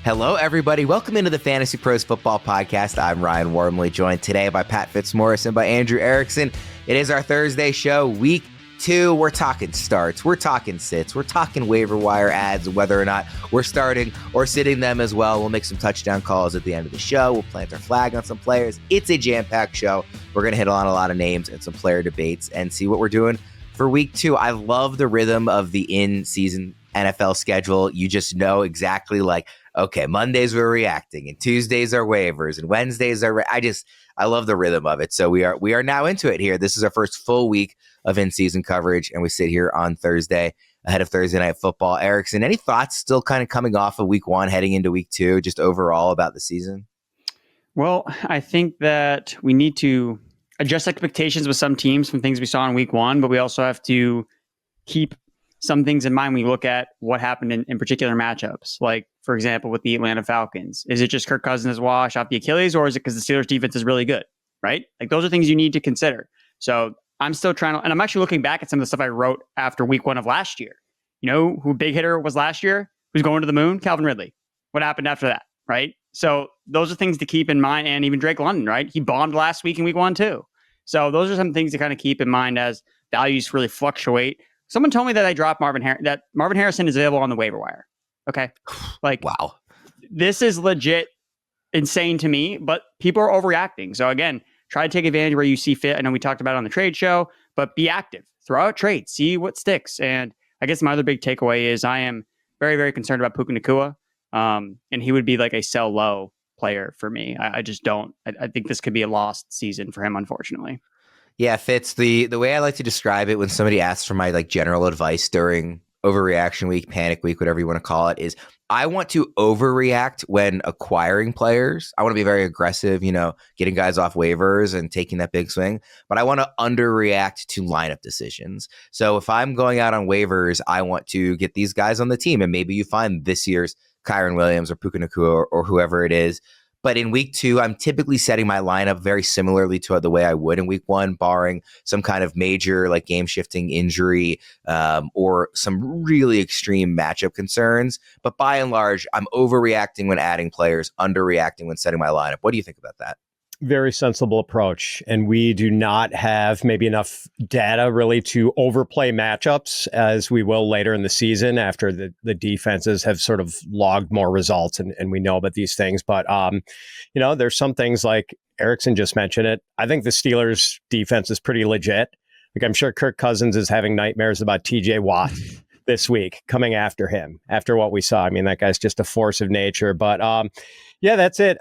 Hello, everybody. Welcome into the Fantasy Pros Football Podcast. I'm Ryan Wormeli, joined today by Pat Fitzmaurice and by Andrew Erickson. It is our Thursday show, week 2. We're talking starts, we're talking sits, we're talking waiver wire ads, whether or not we're starting or sitting them as well. We'll make some touchdown calls at the end of the show. We'll plant our flag on some players. It's a jam-packed show. We're going to hit on a lot of names and some player debates and see what we're doing for week 2. I love the rhythm of the in-season NFL schedule. You just know exactly okay, Mondays we're reacting and Tuesdays are waivers and Wednesdays are, I love the rhythm of it. So we are now into it here. This is our first full week of in-season coverage, and we sit here on Thursday ahead of Thursday Night Football. Erickson, any thoughts still kind of coming off of week 1 heading into week 2, just overall about the season? Well, I think that we need to adjust expectations with some teams from things we saw in week 1, but we also have to keep some things in mind when we look at what happened in particular matchups. Like, for example, with the Atlanta Falcons. Is it just Kirk Cousins' wash off the Achilles, or is it because the Steelers defense is really good, right? Like, those are things you need to consider. So I'm still trying to, and I'm actually looking back at some of the stuff I wrote after week 1 of last year. You know who big hitter was last year? Who's going to the moon? Calvin Ridley. What happened after that, right? So those are things to keep in mind. And even Drake London, right? He bombed last week in week 1 too. So those are some things to kind of keep in mind as values really fluctuate. Someone told me that I dropped that Marvin Harrison is available on the waiver wire. Okay. Wow. This is legit insane to me, but people are overreacting. So again, try to take advantage where you see fit. I know we talked about it on the trade show, but be active. Throw out trades. See what sticks. And I guess my other big takeaway is I am very, very concerned about Puka Nacua. And he would be like a sell low player for me. I just don't. I think this could be a lost season for him, unfortunately. Yeah, Fitz, the way I like to describe it when somebody asks for my general advice during overreaction week, panic week, whatever you want to call it, is I want to overreact when acquiring players. I want to be very aggressive, getting guys off waivers and taking that big swing, but I want to underreact to lineup decisions. So if I'm going out on waivers, I want to get these guys on the team, and maybe you find this year's Kyren Williams or Puka Nacua or whoever it is. But in week 2, I'm typically setting my lineup very similarly to the way I would in week 1, barring some kind of major game-shifting injury or some really extreme matchup concerns. But by and large, I'm overreacting when adding players, underreacting when setting my lineup. What do you think about that? Very sensible approach. And we do not have maybe enough data really to overplay matchups as we will later in the season after the defenses have sort of logged more results and we know about these things. But, there's some things like Erickson just mentioned it. I think the Steelers defense is pretty legit. I'm sure Kirk Cousins is having nightmares about TJ Watt this week coming after him after what we saw. That guy's just a force of nature. But that's it.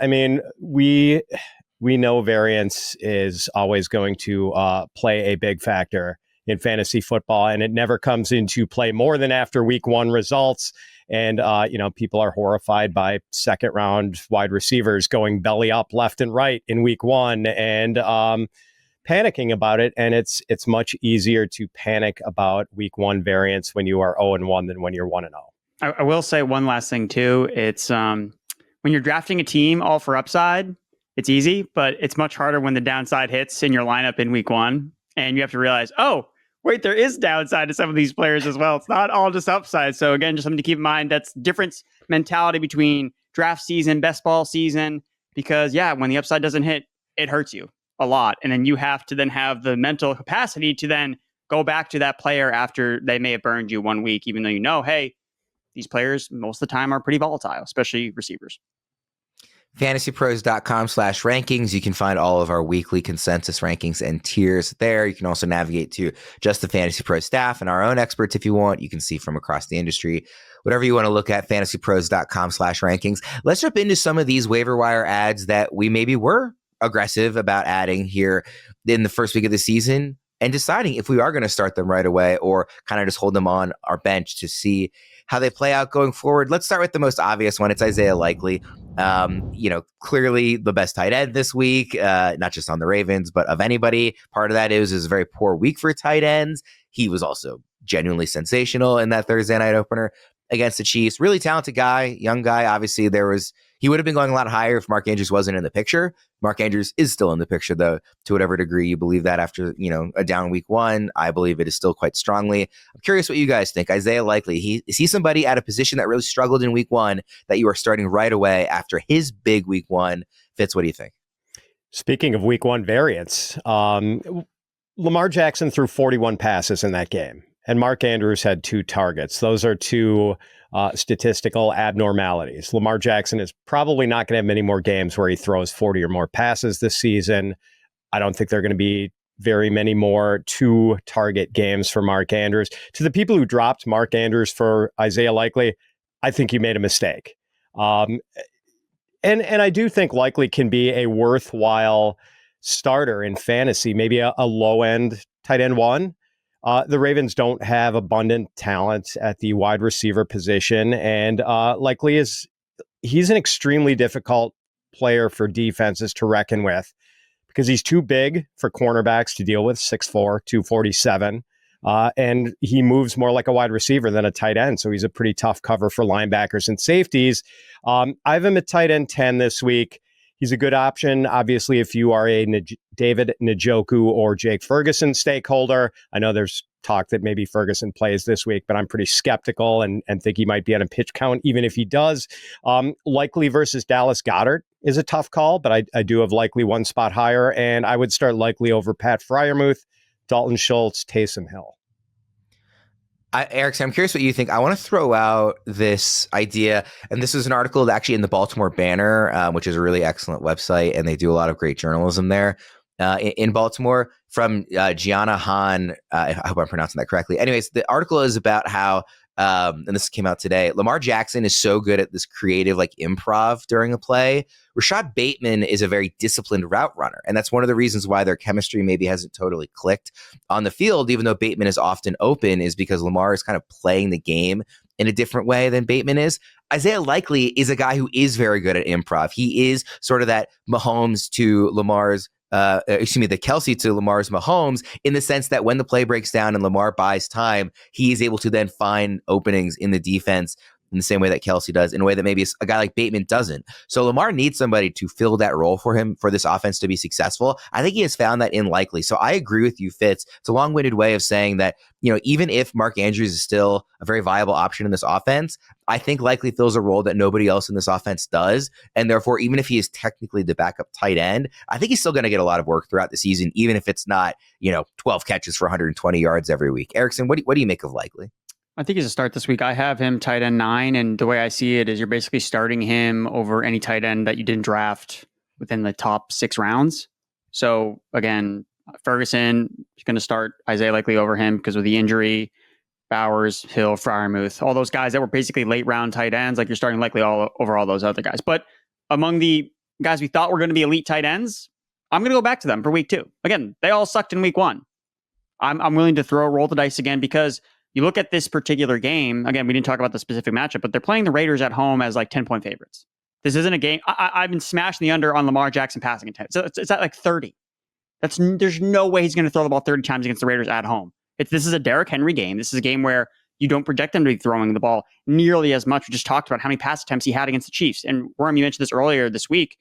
We know variance is always going to play a big factor in fantasy football, and it never comes into play more than after week 1 results. And, people are horrified by second round wide receivers going belly up left and right in week 1 and panicking about it. And it's much easier to panic about week 1 variance when you are 0-1 than when you're 1-0. I will say one last thing too. It's when you're drafting a team all for upside, it's easy, but it's much harder when the downside hits in your lineup in week 1. And you have to realize, oh, wait, there is downside to some of these players as well. It's not all just upside. So again, just something to keep in mind. That's different mentality between draft season, best ball season, because when the upside doesn't hit, it hurts you a lot. And then you have to then have the mental capacity to then go back to that player after they may have burned you 1 week, even though hey, these players most of the time are pretty volatile, especially receivers. FantasyPros.com/rankings. You can find all of our weekly consensus rankings and tiers there. You can also navigate to just the Fantasy Pros staff and our own experts if you want. You can see from across the industry. Whatever you want to look at, FantasyPros.com/rankings. Let's jump into some of these waiver wire ads that we maybe were aggressive about adding here in the first week of the season and deciding if we are going to start them right away or kind of just hold them on our bench to see how they play out going forward. Let's start with the most obvious one. It's Isaiah Likely. Clearly the best tight end this week, not just on the Ravens, but of anybody. Part of that is a very poor week for tight ends. He was also genuinely sensational in that Thursday night opener against the Chiefs. Really talented guy, young guy. Obviously, there was He would have been going a lot higher if Mark Andrews wasn't in the picture. Mark Andrews is still in the picture, though, to whatever degree you believe that after, a down week one. I believe it is still quite strongly. I'm curious what you guys think. Isaiah Likely, is he somebody at a position that really struggled in week one that you are starting right away after his big week one? Fitz, what do you think? Speaking of week one variants, Lamar Jackson threw 41 passes in that game, and Mark Andrews had 2 targets. Those are 2 statistical abnormalities. Lamar Jackson is probably not going to have many more games where he throws 40 or more passes this season. I don't think there are going to be very many more 2-target games for Mark Andrews. To the people who dropped Mark Andrews for Isaiah Likely, I think you made a mistake. And I do think Likely can be a worthwhile starter in fantasy, maybe a low-end tight end 1. The Ravens don't have abundant talent at the wide receiver position, and Likely he's an extremely difficult player for defenses to reckon with because he's too big for cornerbacks to deal with, 6'4", 247, and he moves more like a wide receiver than a tight end, so he's a pretty tough cover for linebackers and safeties. I have him at tight end 10 this week. He's a good option, obviously, if you are a David Njoku or Jake Ferguson stakeholder. I know there's talk that maybe Ferguson plays this week, but I'm pretty skeptical and think he might be on a pitch count, even if he does. Likely versus Dallas Goedert is a tough call, but I do have Likely 1 spot higher, and I would start Likely over Pat Freiermuth, Dalton Schultz, Taysom Hill. Erickson, I'm curious what you think. I want to throw out this idea, and this is an article actually in the Baltimore Banner, which is a really excellent website, and they do a lot of great journalism there in Baltimore, from Gianna Hahn. I hope I'm pronouncing that correctly. Anyways, the article is about how, and this came out today, Lamar Jackson is so good at this creative improv during a play. Rashad Bateman is a very disciplined route runner, and that's one of the reasons why their chemistry maybe hasn't totally clicked on the field, even though Bateman is often open, is because Lamar is kind of playing the game in a different way than Bateman is. Isaiah Likely is a guy who is very good at improv. He is sort of that Mahomes to Lamar's the Kelsey to Lamar's Mahomes, in the sense that when the play breaks down and Lamar buys time, he is able to then find openings in the defense in the same way that Kelsey does, in a way that maybe a guy like Bateman doesn't. So Lamar needs somebody to fill that role for him for this offense to be successful. I think he has found that in Likely. So I agree with you, Fitz. It's a long-winded way of saying that, even if Mark Andrews is still a very viable option in this offense, I think Likely fills a role that nobody else in this offense does. And therefore, even if he is technically the backup tight end, I think he's still going to get a lot of work throughout the season, even if it's not, 12 catches for 120 yards every week. Erickson, what do you make of Likely? I think he's a start this week. I have him tight end 9, and the way I see it is you're basically starting him over any tight end that you didn't draft within the top 6 rounds. So again, Ferguson is going to start Isaiah Likely over him because of the injury. Bowers, Hill, Freiermuth, all those guys that were basically late round tight ends, you're starting Likely all over all those other guys. But among the guys we thought were going to be elite tight ends, I'm going to go back to them for week 2. Again, they all sucked in week 1. I'm willing to roll the dice again, because you look at this particular game, again, we didn't talk about the specific matchup, but they're playing the Raiders at home as 10-point favorites. This isn't a game. I've been smashing the under on Lamar Jackson passing intent. So it's at 30. There's no way he's going to throw the ball 30 times against the Raiders at home. This is a Derrick Henry game. This is a game where you don't project him to be throwing the ball nearly as much. We just talked about how many pass attempts he had against the Chiefs. And Worm, you mentioned this earlier this week.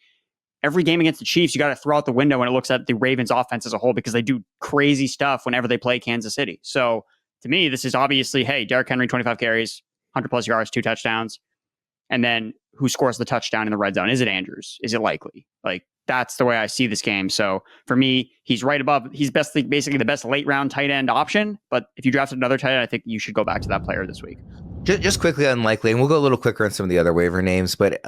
Every game against the Chiefs, you got to throw out the window when it looks at the Ravens offense as a whole, because they do crazy stuff whenever they play Kansas City. So to me, this is obviously, hey, Derrick Henry, 25 carries, 100 plus yards, 2 touchdowns. And then who scores the touchdown in the red zone? Is it Andrews? Is it Likely? That's the way I see this game. So for me, he's right above. He's basically the best late round tight end option. But if you drafted another tight end, I think you should go back to that player this week. Just quickly on Likely, and we'll go a little quicker on some of the other waiver names, but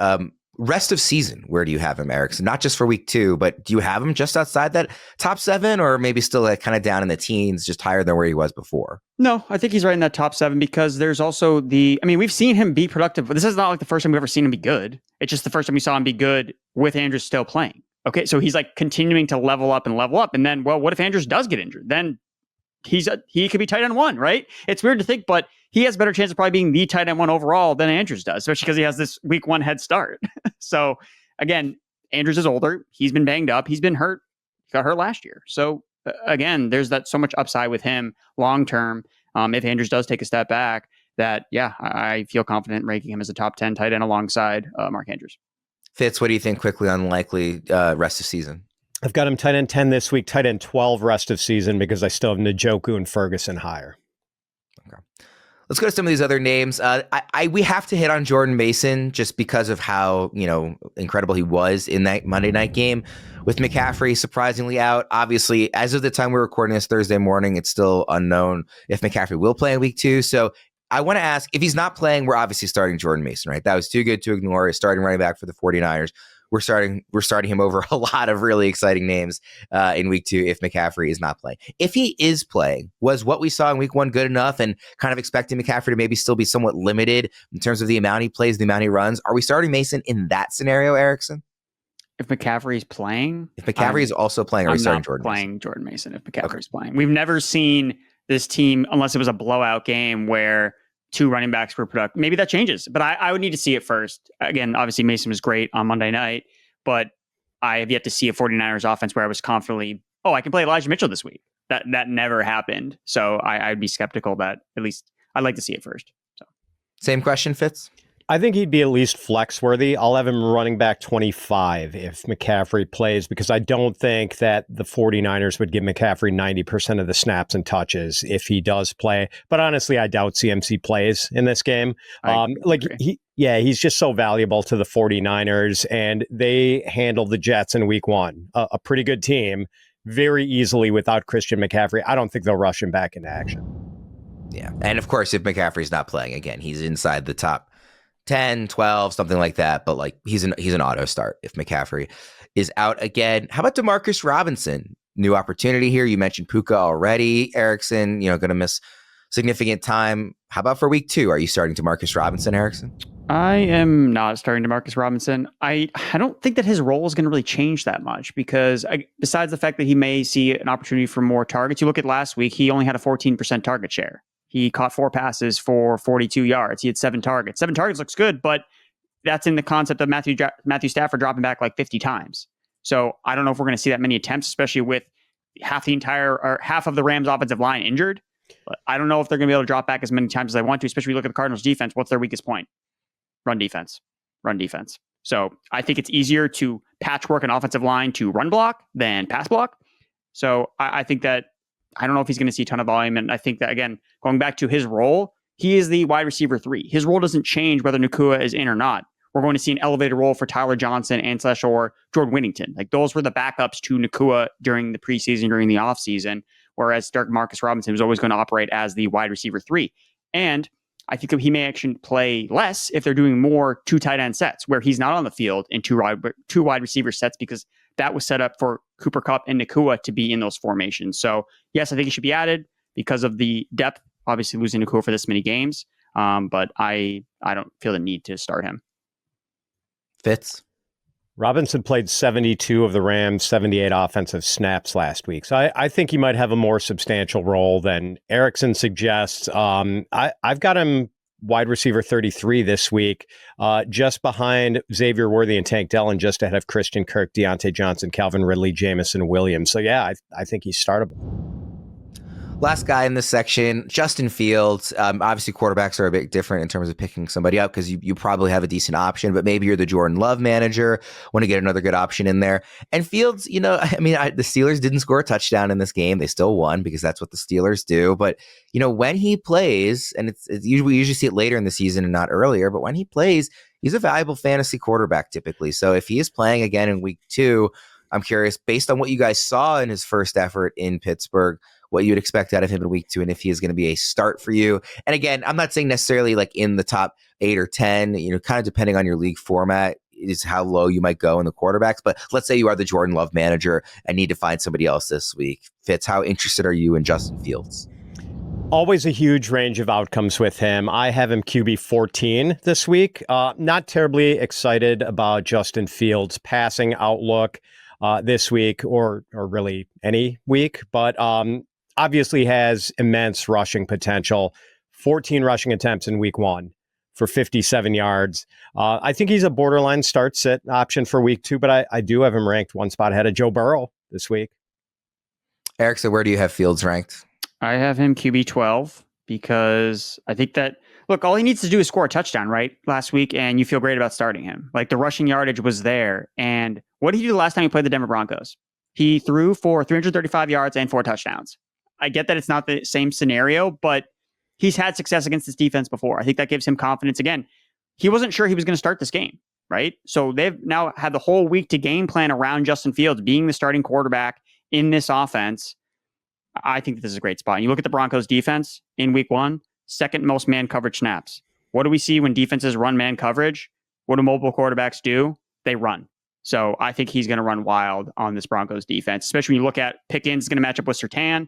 rest of season, where do you have him, Erickson? Not just for week 2, but do you have him just outside that top 7, or maybe still kind of down in the teens, just higher than where he was before? No, I think he's right in that top 7, because there's also we've seen him be productive, but this is not the first time we've ever seen him be good. It's just the first time we saw him be good with Andrews still playing. Okay, so he's continuing to level up. And then, well, what if Andrews does get injured? Then he could be tight end 1, right? It's weird to think, but he has a better chance of probably being the tight end 1 overall than Andrews does, especially because he has this week 1 head start. So again, Andrews is older. He's been banged up. He's been hurt. He got hurt last year. So again, there's that so much upside with him long term. If Andrews does take a step back, I feel confident ranking him as a top 10 tight end alongside Mark Andrews. Fitz, what do you think quickly on likely rest of season? I've got him tight end 10 this week, tight end 12 rest of season because I still have Njoku and Ferguson higher. Okay. Let's go to some of these other names. We have to hit on Jordan Mason just because of how, incredible he was in that Monday night game with McCaffrey surprisingly out. Obviously, as of the time we're recording this Thursday morning, it's still unknown if McCaffrey will play in week 2. So I want to ask, if he's not playing, we're obviously starting Jordan Mason, right? That was too good to ignore. He's starting running back for the 49ers. We're starting him over a lot of really exciting names in week 2 if McCaffrey is not playing. If he is playing, was what we saw in week 1 good enough, and kind of expecting McCaffrey to maybe still be somewhat limited in terms of the amount he plays, the amount he runs? Are we starting Mason in that scenario, Erickson? If McCaffrey's playing? If McCaffrey is also playing, are we starting Jordan Mason? I'm not playing Jordan Mason if McCaffrey's playing. We've never seen this team, unless it was a blowout game where 2 running backs were productive. Maybe that changes, but I would need to see it first. Again, obviously Mason was great on Monday night, but I have yet to see a 49ers offense where I was confidently, I can play Elijah Mitchell this week. That never happened. So I'd be skeptical that, at least I'd like to see it first. So, same question, Fitz? I think he'd be at least flex worthy. I'll have him running back 25 if McCaffrey plays, because I don't think that the 49ers would give McCaffrey 90% of the snaps and touches if he does play. But honestly, I doubt CMC plays in this game. He's just so valuable to the 49ers, and they handled the Jets in week 1, a pretty good team, very easily without Christian McCaffrey. I don't think they'll rush him back into action. Yeah. And of course, if McCaffrey's not playing, again, he's inside the top 10, 12, something like that. But he's an auto start if McCaffrey is out again. How about Demarcus Robinson? New opportunity here. You mentioned Puka already. Erickson, going to miss significant time. How about for week 2? Are you starting Demarcus Robinson, Erickson? I am not starting Demarcus Robinson. I don't think that his role is going to really change that much because besides the fact that he may see an opportunity for more targets, you look at last week, he only had a 14% target share. He caught 4 passes for 42 yards. He had 7 targets. 7 targets looks good, but that's in the concept of Matthew Stafford dropping back 50 times. So I don't know if we're going to see that many attempts, especially with half of the Rams offensive line injured. But I don't know if they're going to be able to drop back as many times as I want to, especially when you look at the Cardinals defense. What's their weakest point? Run defense. So I think it's easier to patchwork an offensive line to run block than pass block. So I think that I don't know if he's going to see a ton of volume. And I think that, again, going back to his role, he is the wide receiver 3. His role doesn't change whether Nacua is in or not. We're going to see an elevated role for Tyler Johnson and or Jordan Whittington. Those were the backups to Nacua during the preseason, during the offseason, whereas Demarcus Robinson was always going to operate as the wide receiver 3. And I think he may actually play less if they're doing more 2 tight end sets where he's not on the field in 2 wide receiver sets, because that was set up for Cooper Kupp and Nacua to be in those formations. So yes, I think he should be added because of the depth, obviously losing Nacua for this many games. But I don't feel the need to start him. Fitz? Robinson played 72 of the Rams' 78 offensive snaps last week. So I think he might have a more substantial role than Erickson suggests. I've got him wide receiver 33 this week, just behind Xavier Worthy and Tank Dell, and just ahead of Christian Kirk, Deontay Johnson, Calvin Ridley, Jameson, Williams. So yeah, I think he's startable. Last guy in this section, Justin Fields. Obviously, quarterbacks are a bit different in terms of picking somebody up because you probably have a decent option, but maybe you're the Jordan Love manager, want to get another good option in there. And Fields, the Steelers didn't score a touchdown in this game. They still won because that's what the Steelers do. But, when he plays, and we usually see it later in the season and not earlier, but when he plays, he's a valuable fantasy quarterback typically. So if he is playing again in week 2, I'm curious, based on what you guys saw in his first effort in Pittsburgh, what you would expect out of him in week 2 and if he is going to be a start for you. And again, I'm not saying necessarily in the top 8 or 10, kind of depending on your league format is how low you might go in the quarterbacks. But let's say you are the Jordan Love manager and need to find somebody else this week. Fitz, how interested are you in Justin Fields? Always a huge range of outcomes with him. I have him QB 14 this week. Not terribly excited about Justin Fields' passing outlook this week or really any week, but obviously has immense rushing potential. 14 rushing attempts in week 1 for 57 yards. I think he's a borderline start-sit option for week 2, but I do have him ranked 1 spot ahead of Joe Burrow this week. Eric, so where do you have Fields ranked? I have him QB 12 because I think that look, all he needs to do is score a touchdown, right? Last week, and you feel great about starting him. Like the rushing yardage was there. And what did he do the last time he played the Denver Broncos? He threw for 335 yards and 4 touchdowns. I get that it's not the same scenario, but he's had success against this defense before. I think that gives him confidence. Again, he wasn't sure he was going to start this game, right? So they've now had the whole week to game plan around Justin Fields being the starting quarterback in this offense. I think this is a great spot. And you look at the Broncos defense in week 1, second most man coverage snaps. What do we see when defenses run man coverage? What do mobile quarterbacks do? They run. So I think he's going to run wild on this Broncos defense, especially when you look at Pickens is going to match up with Surtain.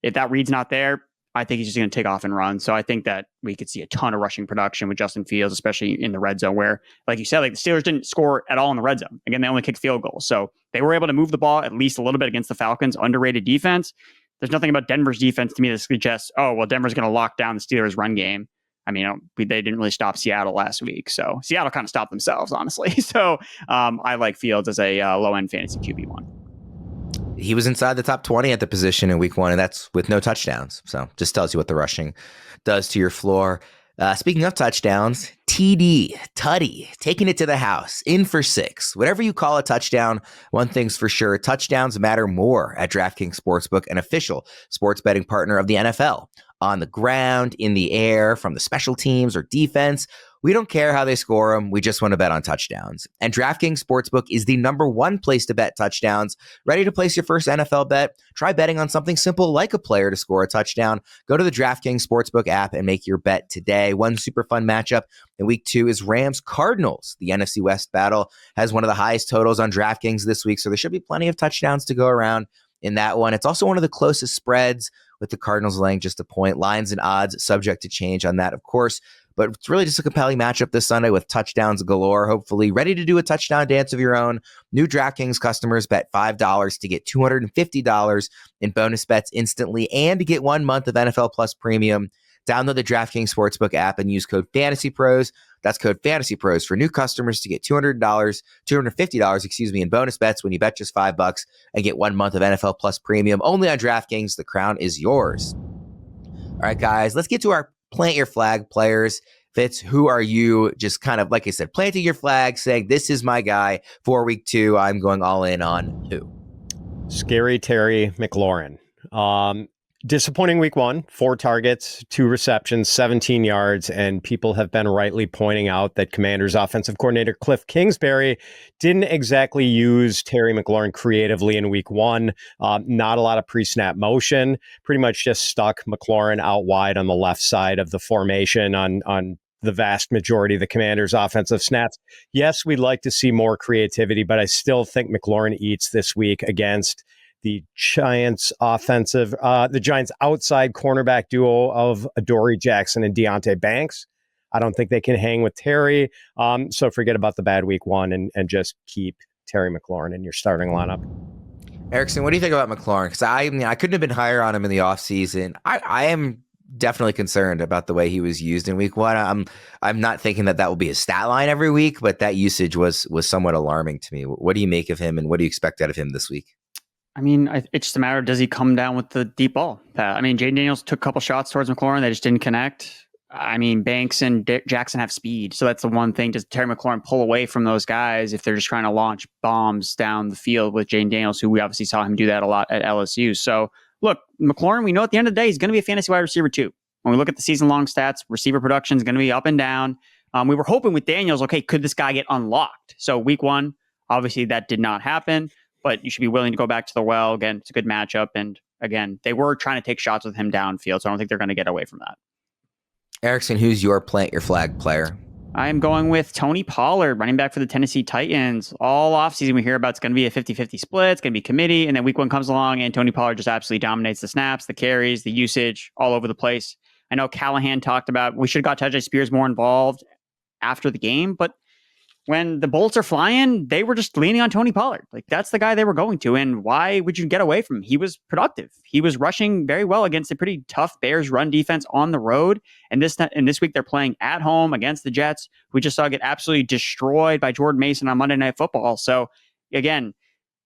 If that read's not there, I think he's just going to take off and run. So I think that we could see a ton of rushing production with Justin Fields, especially in the red zone where, like you said, like the Steelers didn't score at all in the red zone. Again, they only kicked field goals. So they were able to move the ball at least a little bit against the Falcons. Underrated defense. There's nothing about Denver's defense to me that suggests, oh, well, Denver's going to lock down the Steelers' run game. I mean, they didn't really stop Seattle last week. So Seattle kind of stopped themselves, honestly. So I like Fields as a low-end fantasy QB1. He was inside the top 20 at the position in week 1, and that's with no touchdowns. So just tells you what the rushing does to your floor. Speaking of touchdowns, Tutty, taking it to the house, in for 6. Whatever you call a touchdown, one thing's for sure, touchdowns matter more at DraftKings Sportsbook, an official sports betting partner of the NFL. On the ground, in the air, from the special teams or defense, we don't care how they score them. We just want to bet on touchdowns. And DraftKings Sportsbook is the #1 place to bet touchdowns. Ready to place your first NFL bet? Try betting on something simple like a player to score a touchdown. Go to the DraftKings Sportsbook app and make your bet today. One super fun matchup in week 2 is Rams-Cardinals. The NFC West battle has one of the highest totals on DraftKings this week, so there should be plenty of touchdowns to go around in that one. It's also one of the closest spreads, with the Cardinals laying just a point. Lines and odds subject to change on that, of course. But it's really just a compelling matchup this Sunday with touchdowns galore, hopefully. Ready to do a touchdown dance of your own? New DraftKings customers bet $5 to get $250 in bonus bets instantly and to get 1 month of NFL Plus Premium. Download the DraftKings Sportsbook app and use code FANTASYPROS. That's code FANTASYPROS for new customers to get $250 in bonus bets when you bet just $5 and get 1 month of NFL Plus Premium. Only on DraftKings. The crown is yours. All right, guys, let's get to our plant your flag players. Fitz, who are you? Just kind of, like I said, planting your flag, saying this is my guy for week 2. I'm going all in on who? Scary Terry McLaurin. Disappointing week 1, 4 targets, 2 receptions, 17 yards, and people have been rightly pointing out that Commanders offensive coordinator Cliff Kingsbury didn't exactly use Terry McLaurin creatively in week 1. Not a lot of pre-snap motion, pretty much just stuck McLaurin out wide on the left side of the formation on the vast majority of the Commanders offensive snaps. Yes, we'd like to see more creativity, but I still think McLaurin eats this week against the Giants outside cornerback duo of Adoree Jackson and Deontay Banks. I don't think they can hang with Terry. So forget about the bad week 1 and just keep Terry McLaurin in your starting lineup. Erickson, what do you think about McLaurin? Because I couldn't have been higher on him in the offseason. I am definitely concerned about the way he was used in week 1. I'm not thinking that will be his stat line every week, but that usage was somewhat alarming to me. What do you make of him, and what do you expect out of him this week? I mean, it's just a matter of, does he come down with the deep ball? I mean, Jayden Daniels took a couple shots towards McLaurin. They just didn't connect. I mean, Banks and Jaxon have speed. So that's the one thing. Does Terry McLaurin pull away from those guys if they're just trying to launch bombs down the field with Jayden Daniels, who we obviously saw him do that a lot at LSU. So look, McLaurin, we know at the end of the day, he's going to be a fantasy wide receiver too. When we look at the season-long stats, receiver production is going to be up and down. We were hoping with Daniels, okay, could this guy get unlocked? So week 1, obviously that did not happen. But you should be willing to go back to the well. Again, it's a good matchup. And again, they were trying to take shots with him downfield, so I don't think they're going to get away from that. Erickson, who's your plant your flag player? I am going with Tony Pollard, running back for the Tennessee Titans. All offseason we hear about it's going to be a 50-50 split. It's going to be committee. And then week 1 comes along and Tony Pollard just absolutely dominates the snaps, the carries, the usage, all over the place. I know Callahan talked about we should have got Tajay Spears more involved after the game, but when the bullets are flying, they were just leaning on Tony Pollard. Like, that's the guy they were going to. And why would you get away from him? He was productive. He was rushing very well against a pretty tough Bears run defense on the road. And this week they're playing at home against the Jets. We just saw get absolutely destroyed by Jordan Mason on Monday Night Football. So again,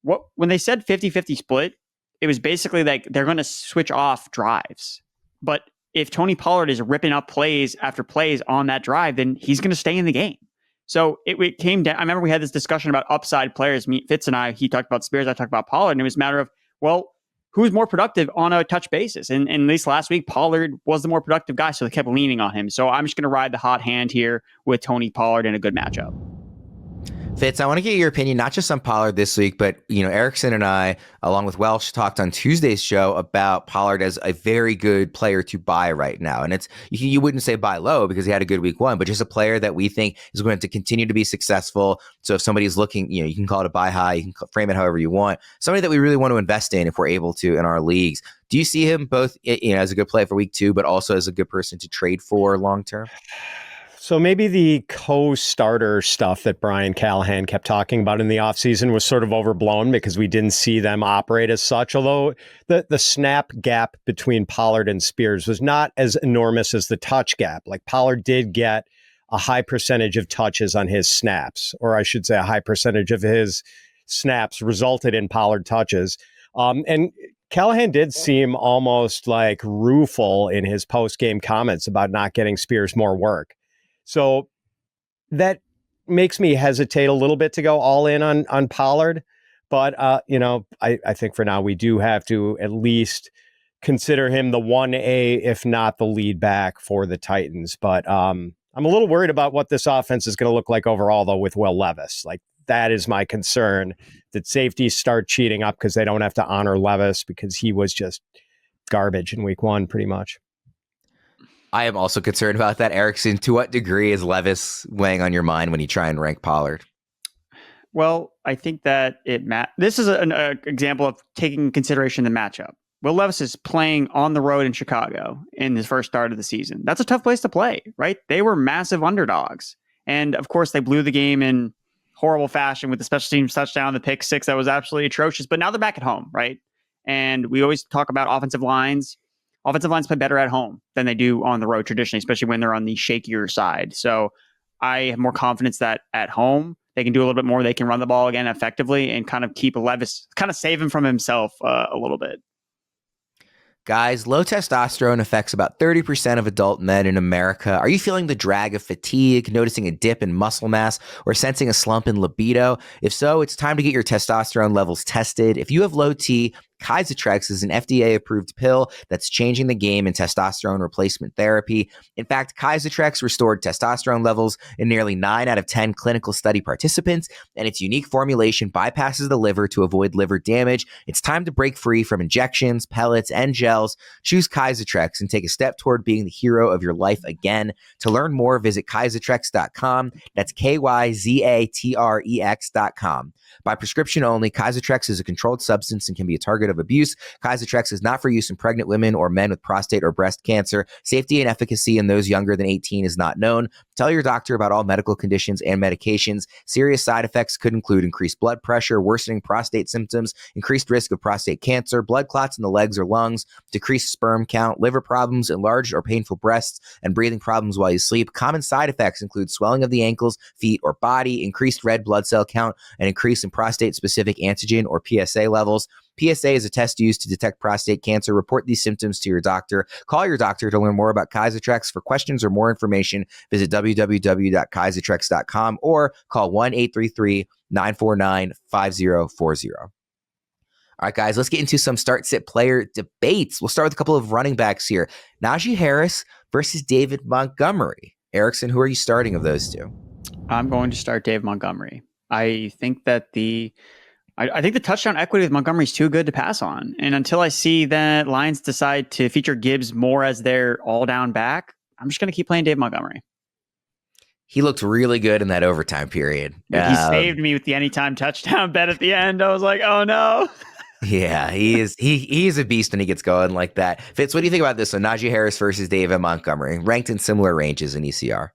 when they said 50-50 split, it was basically like they're going to switch off drives. But if Tony Pollard is ripping up plays after plays on that drive, then he's going to stay in the game. So it came down. I remember we had this discussion about upside players. Fitz and I, he talked about Spears, I talked about Pollard, and it was a matter of, well, who's more productive on a touch basis? And at least last week, Pollard was the more productive guy, so they kept leaning on him. So I'm just going to ride the hot hand here with Tony Pollard in a good matchup. Fitz, I want to get your opinion, not just on Pollard this week, but, Erickson and I, along with Welsh, talked on Tuesday's show about Pollard as a very good player to buy right now. And it's, you wouldn't say buy low because he had a good week 1, but just a player that we think is going to continue to be successful. So if somebody's looking, you can call it a buy high, you can frame it however you want. Somebody that we really want to invest in if we're able to in our leagues. Do you see him both, as a good play for week 2, but also as a good person to trade for long term? So maybe the co-starter stuff that Brian Callahan kept talking about in the offseason was sort of overblown because we didn't see them operate as such, although the snap gap between Pollard and Spears was not as enormous as the touch gap. Like Pollard did get a high percentage of touches on his snaps, or I should say a high percentage of his snaps resulted in Pollard touches. And Callahan did seem almost like rueful in his post-game comments about not getting Spears more work. So that makes me hesitate a little bit to go all in on Pollard. But, I think for now we do have to at least consider him the 1A, if not the lead back for the Titans. But I'm a little worried about what this offense is going to look like overall, though, with Will Levis. Like, that is my concern, that safeties start cheating up because they don't have to honor Levis because he was just garbage in week 1, pretty much. I am also concerned about that. Erickson, to what degree is Levis weighing on your mind when you try and rank Pollard? Well, I think that this is an example of taking into consideration the matchup. Will Levis is playing on the road in Chicago in his first start of the season. That's a tough place to play, right? They were massive underdogs. And of course, they blew the game in horrible fashion with the special teams touchdown, the pick 6 that was absolutely atrocious. But now they're back at home, right? And we always talk about offensive lines. Offensive lines play better at home than they do on the road traditionally, especially when they're on the shakier side. So I have more confidence that at home, they can do a little bit more. They can run the ball again effectively and kind of keep Levis, kind of save him from himself a little bit. Guys, low testosterone affects about 30% of adult men in America. Are you feeling the drag of fatigue, noticing a dip in muscle mass, or sensing a slump in libido? If so, it's time to get your testosterone levels tested. If you have low T, Kysotrex is an FDA-approved pill that's changing the game in testosterone replacement therapy. In fact, Kysotrex restored testosterone levels in nearly 9 out of 10 clinical study participants, and its unique formulation bypasses the liver to avoid liver damage. It's time to break free from injections, pellets, and gels. Choose Kysotrex and take a step toward being the hero of your life again. To learn more, visit Kysotrex.com. That's KYZATREX.com. By prescription only, Kysotrex is a controlled substance and can be a target of abuse. Kysotrex is not for use in pregnant women or men with prostate or breast cancer. Safety and efficacy in those younger than 18 is not known. Tell your doctor about all medical conditions and medications. Serious side effects could include increased blood pressure, worsening prostate symptoms, increased risk of prostate cancer, blood clots in the legs or lungs, decreased sperm count, liver problems, enlarged or painful breasts, and breathing problems while you sleep. Common side effects include swelling of the ankles, feet, or body, increased red blood cell count, and increase in prostate-specific antigen or PSA levels. PSA is a test used to detect prostate cancer. Report these symptoms to your doctor. Call your doctor to learn more about Kysotrex. For questions or more information, visit www.kysotrex.com or call 1-833-949-5040. All right, guys, let's get into some start-sit player debates. We'll start with a couple of running backs here. Najee Harris versus David Montgomery. Erickson, who are you starting of those two? I'm going to start David Montgomery. I think that I think the touchdown equity with Montgomery is too good to pass on. And until I see that Lions decide to feature Gibbs more as their all-down back, I'm just going to keep playing Dave Montgomery. He looked really good in that overtime period. He saved me with the anytime touchdown bet at the end. I was like, oh no. Yeah, he is a beast when he gets going like that. Fitz, what do you think about this one? Najee Harris versus David Montgomery, ranked in similar ranges in ECR.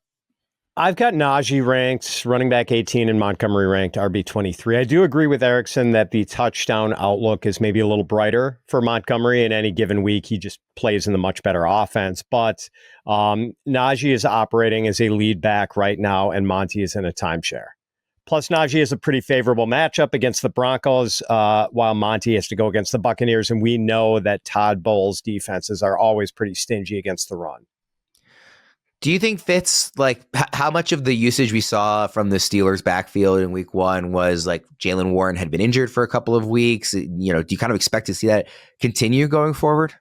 I've got Najee ranked running back 18 and Montgomery ranked RB 23. I do agree with Erickson that the touchdown outlook is maybe a little brighter for Montgomery in any given week. He just plays in the much better offense. But Najee is operating as a lead back right now, and Monty is in a timeshare. Plus, Najee is a pretty favorable matchup against the Broncos, while Monty has to go against the Buccaneers. And we know that Todd Bowles' defenses are always pretty stingy against the run. Do you think Fitz, like, how much of the usage we saw from the Steelers backfield in week 1 was like Jaylen Warren had been injured for a couple of weeks? Do you kind of expect to see that continue going forward?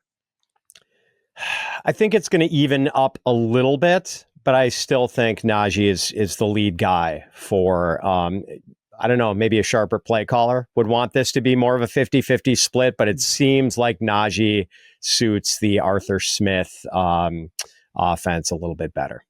I think it's going to even up a little bit, but I still think Najee is the lead guy for, I don't know, maybe a sharper play caller would want this to be more of a 50-50 split, but it seems like Najee suits the Arthur Smith offense a little bit better.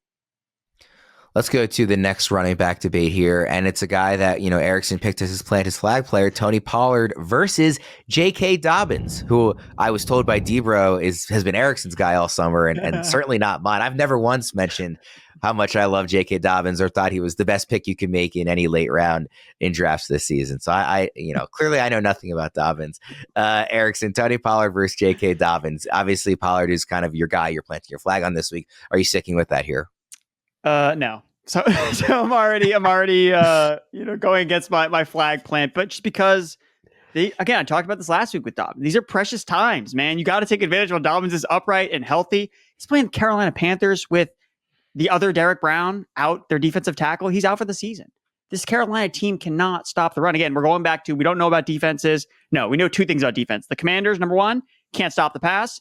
Let's go to the next running back debate here, and it's a guy that, Erickson picked as his flag player, Tony Pollard versus J.K. Dobbins, who I was told by Debro has been Erickson's guy all summer, and certainly not mine. I've never once mentioned how much I love J.K. Dobbins or thought he was the best pick you could make in any late round in drafts this season. So I clearly I know nothing about Dobbins. Erickson, Tony Pollard versus J.K. Dobbins. Obviously, Pollard is kind of your guy you're planting your flag on this week. Are you sticking with that here? No. So I'm already going against my flag plant, but just because I talked about this last week with Dobbins. These are precious times, man. You got to take advantage while Dobbins is upright and healthy. He's playing the Carolina Panthers with the other Derek Brown out, their defensive tackle. He's out for the season. This Carolina team cannot stop the run. Again, we're going back to, we don't know about defenses. No, we know two things about defense. The Commanders, number one, can't stop the pass.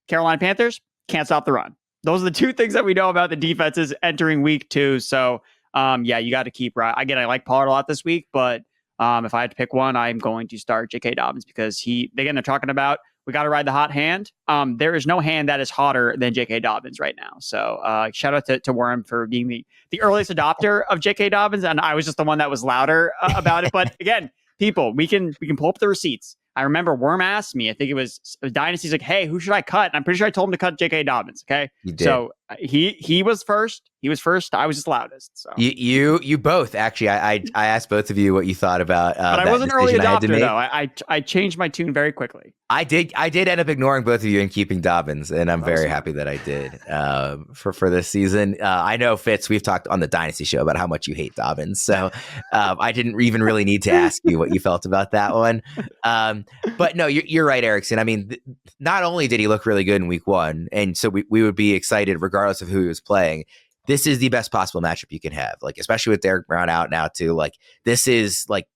Carolina Panthers can't stop the run. Those are the two things that we know about the defenses entering week 2. So, you got to keep right. Again, I like Pollard a lot this week, but if I had to pick one, I'm going to start J.K. Dobbins because they're talking about, we got to ride the hot hand. There is no hand that is hotter than J.K. Dobbins right now. So shout out to Worm for being the earliest adopter of J.K. Dobbins. And I was just the one that was louder about it. But again, people, we can pull up the receipts. I remember Worm asked me, I think it was Dynasty's like, hey, who should I cut? And I'm pretty sure I told him to cut J.K. Dobbins. Okay. You did. So he was first. He was first. I was just loudest. So you both actually. I asked both of you what you thought about. But I was an early adopter though. I changed my tune very quickly. I did end up ignoring both of you and keeping Dobbins, and I'm very happy that I did for this season. I know Fitz. We've talked on the Dynasty show about how much you hate Dobbins, so I didn't even really need to ask you what you felt about that one. But no, you're right, Erickson. I mean, not only did he look really good in week 1, and so we would be excited regardless of who he was playing. This is the best possible matchup you can have, like especially with Derek Brown out now too. Like this is like,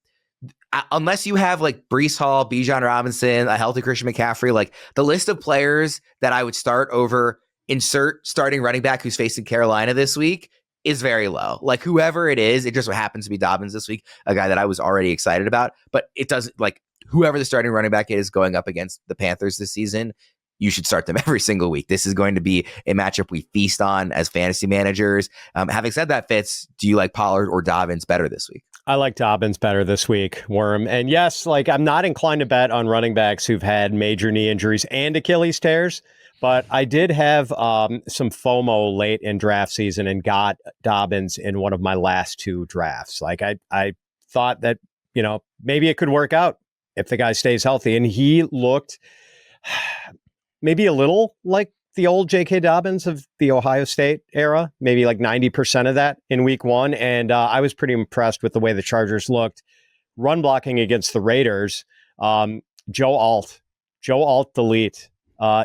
unless you have like Breece Hall, Bijan Robinson, a healthy Christian McCaffrey, like the list of players that I would start over insert starting running back who's facing Carolina this week is very low. Like whoever it is, it just happens to be Dobbins this week, a guy that I was already excited about, but it doesn't, like whoever the starting running back is going up against the Panthers this season, you should start them every single week. This is going to be a matchup we feast on as fantasy managers. Having said that, Fitz, do you like Pollard or Dobbins better this week? I like Dobbins better this week, Worm. And yes, like I'm not inclined to bet on running backs who've had major knee injuries and Achilles tears, but I did have some FOMO late in draft season and got Dobbins in one of my last 2 drafts. Like I thought that, maybe it could work out if the guy stays healthy. And he looked maybe a little like the old J.K. Dobbins of the Ohio State era, maybe like 90% of that in week 1. And I was pretty impressed with the way the Chargers looked. Run blocking against the Raiders, Joe Alt delete.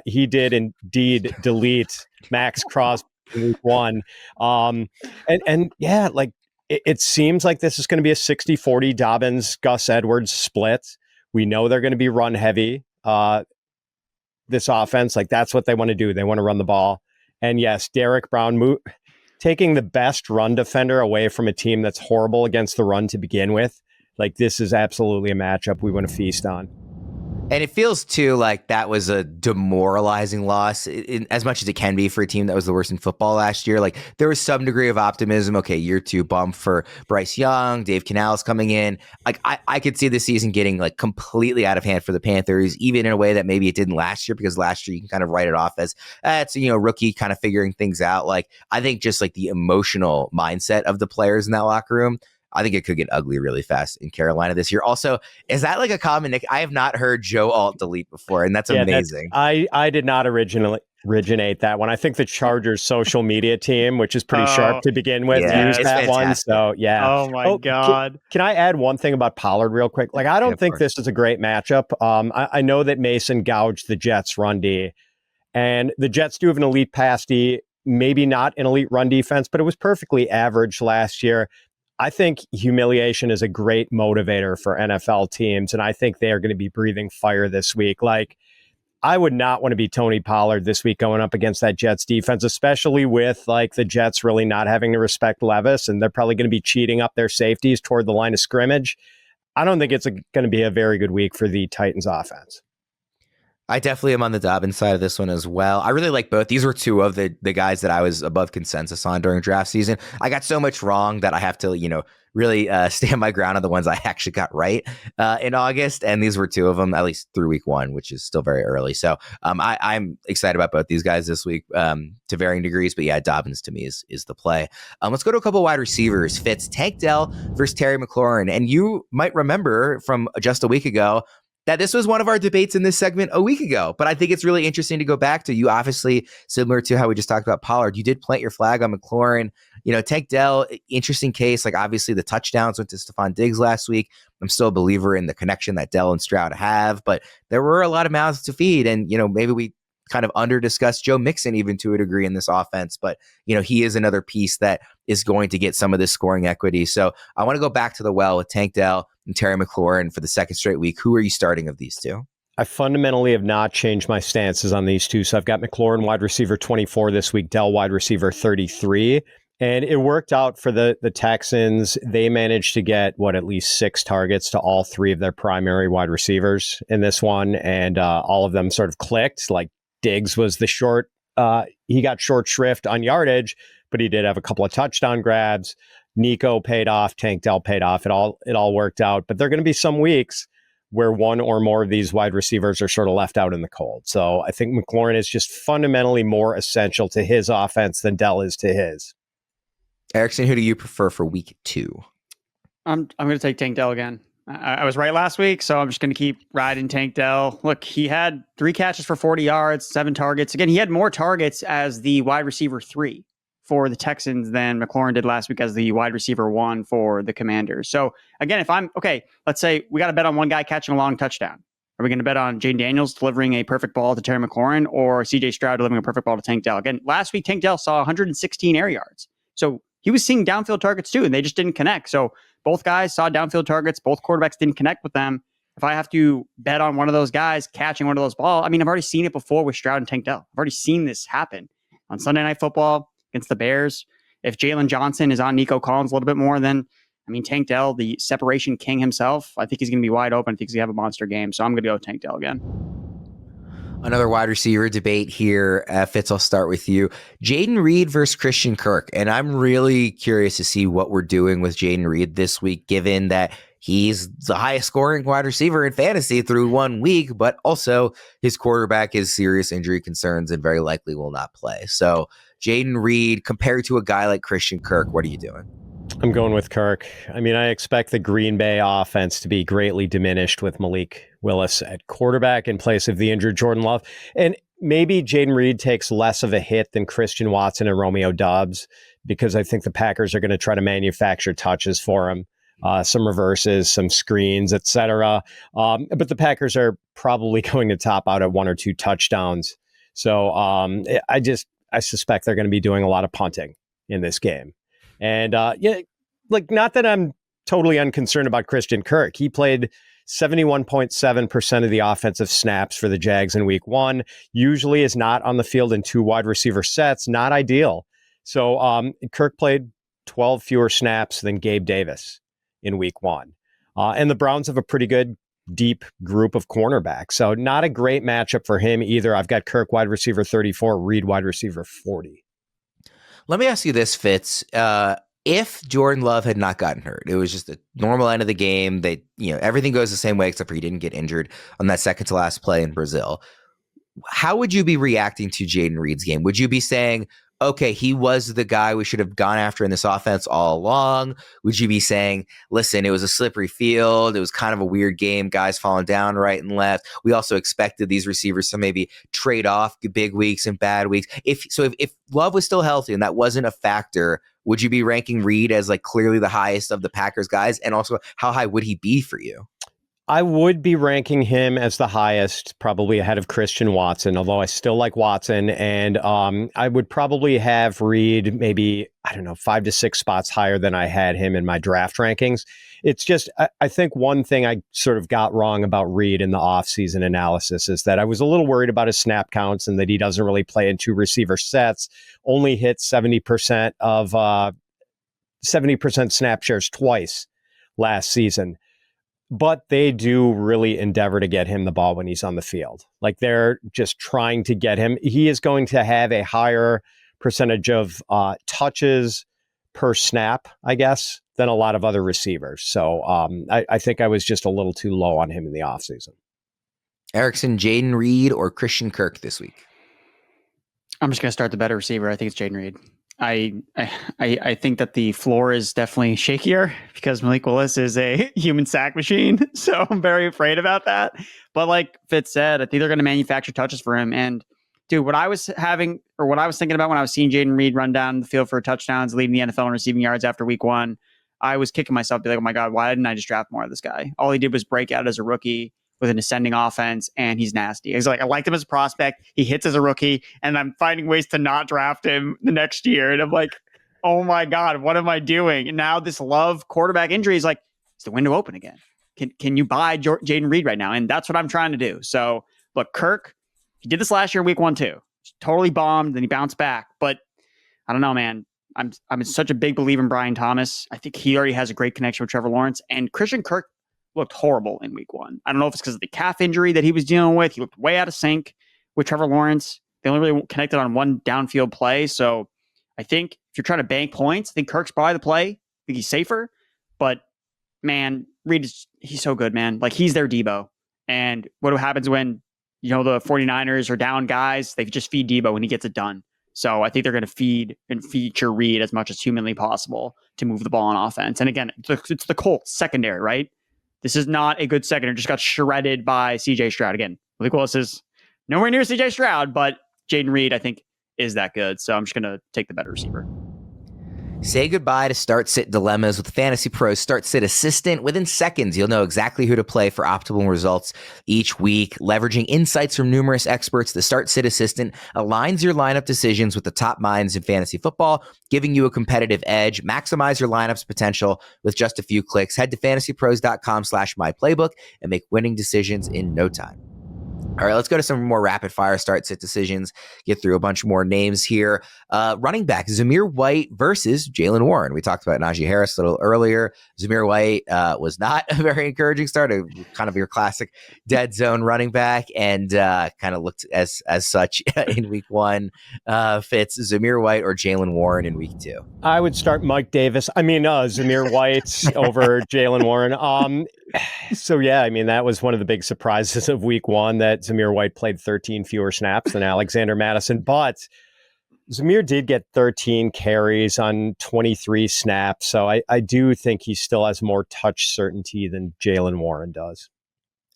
He did indeed delete Max Crosby in week 1. And yeah, like it seems like this is going to be a 60-40 Dobbins, Gus Edwards split. We know they're going to be run heavy. This offense, like that's what they want to do. They want to run the ball. And yes, Derek Brown taking the best run defender away from a team that's horrible against the run to begin with. Like this is absolutely a matchup we want to feast on. And it feels too like that was a demoralizing loss as much as it can be for a team that was the worst in football last year. Like there was some degree of optimism. Okay, year 2 bump for Bryce Young, Dave Canales coming in. Like I could see the season getting like completely out of hand for the Panthers, even in a way that maybe it didn't last year, because last year you can kind of write it off as it's rookie kind of figuring things out. Like I think just like the emotional mindset of the players in that locker room, I think it could get ugly really fast in Carolina this year. Also, is that like a common nick? I have not heard Joe Alt delete before, and that's amazing. I did not originally. originate that one. I think the Chargers social media team, which is pretty sharp to begin with, Yeah, used it's that one. fantastic. So, yeah. Oh, my God. Can I add one thing about Pollard real quick? Like, I don't think this is a great matchup. I know that Mason gouged the Jets' run D, and the Jets do have an elite pass D, maybe not an elite run defense, but it was perfectly average last year. I think humiliation is a great motivator for NFL teams, and I think they are going to be breathing fire this week. Like, I would not want to be Tony Pollard this week going up against that Jets defense, especially with like the Jets really not having to respect Levis, and they're probably going to be cheating up their safeties toward the line of scrimmage. I don't think it's going to be a very good week for the Titans offense. I definitely am on the Dobbins side of this one as well. I really like both. These were two of the guys that I was above consensus on during draft season. I got so much wrong that I have to, really stand my ground on the ones I actually got right in August. And these were two of them, at least through week one, which is still very early. So I'm excited about both these guys this week to varying degrees. But yeah, Dobbins to me is the play. Let's go to a couple wide receivers. Fitz, Tank Dell versus Terry McLaurin. And you might remember from just a week ago that this was one of our debates in this segment a week ago. But I think it's really interesting to go back to. You obviously, similar to how we just talked about Pollard, you did plant your flag on McLaurin. Tank Dell, interesting case. Like, obviously the touchdowns went to Stephon Diggs last week. I'm still a believer in the connection that Dell and Stroud have, but there were a lot of mouths to feed. And, maybe we kind of under-discussed Joe Mixon even to a degree in this offense. But, he is another piece that is going to get some of this scoring equity. So I want to go back to the well with Tank Dell and Terry McLaurin for the second straight week. Who are you starting of these two? I fundamentally have not changed my stances on these two. So I've got McLaurin wide receiver 24 this week, Dell wide receiver 33. And it worked out for the Texans. They managed to get, at least 6 targets to all 3 of their primary wide receivers in this one. And all of them sort of clicked. Like, Diggs was the short, he got short shrift on yardage, but he did have a couple of touchdown grabs. Nico paid off, Tank Dell paid off. It all worked out. But there are going to be some weeks where one or more of these wide receivers are sort of left out in the cold. So I think McLaurin is just fundamentally more essential to his offense than Dell is to his. Erickson, who do you prefer for week 2? I'm going to take Tank Dell again. I was right last week, so I'm just going to keep riding Tank Dell. Look, he had 3 catches for 40 yards, 7 targets. Again, he had more targets as the wide receiver 3 for the Texans than McLaurin did last week as the wide receiver 1 for the Commanders. So again, if I'm okay, let's say we got to bet on one guy catching a long touchdown. Are we going to bet on Jayden Daniels delivering a perfect ball to Terry McLaurin or CJ Stroud delivering a perfect ball to Tank Dell? Again, last week, Tank Dell saw 116 air yards. So he was seeing downfield targets too, and they just didn't connect. So both guys saw downfield targets. Both quarterbacks didn't connect with them. If I have to bet on one of those guys catching one of those balls, I've already seen it before with Stroud and Tank Dell. I've already seen this happen on Sunday Night Football against the Bears. If Jalen Johnson is on Nico Collins a little bit more, then Tank Dell, the separation king himself, I think he's going to be wide open. I think he's going to have a monster game. So I'm going to go Tank Dell again. Another wide receiver debate here. Fitz, I'll start with you. Jayden Reed versus Christian Kirk. And I'm really curious to see what we're doing with Jayden Reed this week, given that he's the highest scoring wide receiver in fantasy through 1 week, but also his quarterback has serious injury concerns and very likely will not play. So Jayden Reed compared to a guy like Christian Kirk, what are you doing? I'm going with Kirk. I expect the Green Bay offense to be greatly diminished with Malik Willis at quarterback in place of the injured Jordan Love. And maybe Jayden Reed takes less of a hit than Christian Watson and Romeo Doubs, because I think the Packers are going to try to manufacture touches for him, some reverses, some screens, etc. But the Packers are probably going to top out at 1 or 2 touchdowns. So I suspect they're going to be doing a lot of punting in this game. And not that I'm totally unconcerned about Christian Kirk. He played 71.7% of the offensive snaps for the Jags in week 1, usually is not on the field in 2 wide receiver sets, not ideal. So Kirk played 12 fewer snaps than Gabe Davis in week 1. And the Browns have a pretty good deep group of cornerbacks. So not a great matchup for him either. I've got Kirk wide receiver 34, Reed wide receiver 40. Let me ask you this, Fitz. If Jordan Love had not gotten hurt, it was just a normal end of the game. Everything goes the same way except for he didn't get injured on that second to last play in Brazil. How would you be reacting to Jayden Reed's game? Would you be saying, okay, he was the guy we should have gone after in this offense all along? Would you be saying, listen, it was a slippery field. It was kind of a weird game, guys falling down right and left. We also expected these receivers to maybe trade off big weeks and bad weeks. If Love was still healthy and that wasn't a factor, would you be ranking Reed as like clearly the highest of the Packers guys? And also, how high would he be for you? I would be ranking him as the highest, probably ahead of Christian Watson, although I still like Watson. And I would probably have Reed maybe, 5 to 6 spots higher than I had him in my draft rankings. It's just, I think one thing I sort of got wrong about Reed in the offseason analysis is that I was a little worried about his snap counts and that he doesn't really play in 2 receiver sets, only hit 70% of 70% snap shares twice last season. But they do really endeavor to get him the ball when he's on the field. Like they're just trying to get him. He is going to have a higher percentage of touches per snap, I guess, than a lot of other receivers. So I think I was just a little too low on him in the offseason. Erickson, Jayden Reed, or Christian Kirk this week? I'm just going to start the better receiver. I think it's Jayden Reed. I think that the floor is definitely shakier because Malik Willis is a human sack machine. So I'm very afraid about that. But like Fitz said, I think they're going to manufacture touches for him. And dude, what I was thinking about when I was seeing Jayden Reed run down the field for touchdowns, leading the NFL in receiving yards after week 1, I was kicking myself, be like, oh my God, why didn't I just draft more of this guy? All he did was break out as a rookie with an ascending offense, and he's nasty. He's like, I liked him as a prospect. He hits as a rookie, and I'm finding ways to not draft him the next year. And I'm like, oh my God, what am I doing? And now this Love quarterback injury is like, is the window open again? Can you buy Jayden Reed right now? And that's what I'm trying to do. So look, Kirk, he did this last year in week 1 too. Totally bombed, then he bounced back. But I don't know, man. I'm such a big believer in Brian Thomas. I think he already has a great connection with Trevor Lawrence. And Christian Kirk looked horrible in week 1. I don't know if it's because of the calf injury that he was dealing with. He looked way out of sync with Trevor Lawrence. They only really connected on one downfield play. So I think if you're trying to bank points, I think Kirk's probably the play. I think he's safer. But man, Reed he's so good, man. Like he's their Debo. And what happens when, the 49ers are down guys? They just feed Debo when he gets it done. So I think they're going to feed and feature Reed as much as humanly possible to move the ball on offense. And again, it's the Colts secondary, right? This is not a good secondary. Just got shredded by CJ Stroud. Again, Malik Willis is nowhere near CJ Stroud, but Jayden Reed, I think, is that good. So I'm just going to take the better receiver. Say goodbye to start-sit dilemmas with FantasyPros start-sit assistant. Within seconds, you'll know exactly who to play for optimal results each week. Leveraging insights from numerous experts, the start-sit assistant aligns your lineup decisions with the top minds in fantasy football, giving you a competitive edge. Maximize your lineup's potential with just a few clicks. Head to fantasypros.com/myplaybook and make winning decisions in no time. All right, let's go to some more rapid-fire start-sit decisions, get through a bunch more names here. Running back, Zamir White versus Jaylen Warren. We talked about Najee Harris a little earlier. Zamir White was not a very encouraging start, kind of your classic dead zone running back, and kind of looked as such in week 1. Fitz, Zamir White or Jaylen Warren in week 2? I would start Zamir White over Jaylen Warren. So, yeah, that was one of the big surprises of week 1 that Zamir White played 13 fewer snaps than Alexander Mattison. But Zamir did get 13 carries on 23 snaps. So I do think he still has more touch certainty than Jaylen Warren does.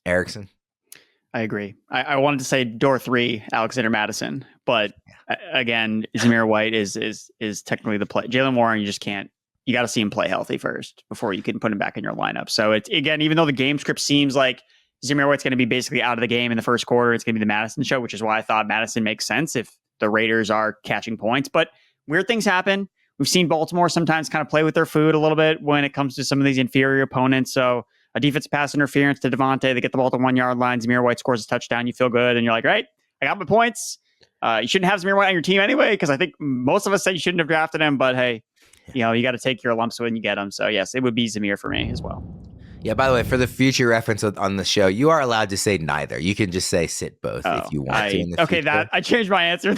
Erickson? I agree. I wanted to say door 3, Alexander Mattison. But again, Zamir White is technically the play. Jaylen Warren, you just can't. You got to see him play healthy first before you can put him back in your lineup. So it's, again, even though the game script seems like Zamir White's going to be basically out of the game in the first quarter, it's going to be the Madison show, which is why I thought Madison makes sense if the Raiders are catching points. But weird things happen. We've seen Baltimore sometimes kind of play with their food a little bit when it comes to some of these inferior opponents. So a defensive pass interference to Javonte, they get the ball to the 1 yard line. Zamir White scores a touchdown. You feel good. And you're like, right, I got my points. You shouldn't have Zamir White on your team anyway, because I think most of us said you shouldn't have drafted him. But hey, you got to take your lumps when you get them. So yes, it would be Zamir for me as well. Yeah, by the way, for the future reference on the show, you are allowed to say neither. You can just say sit both if you want to. In the future. I changed my answer.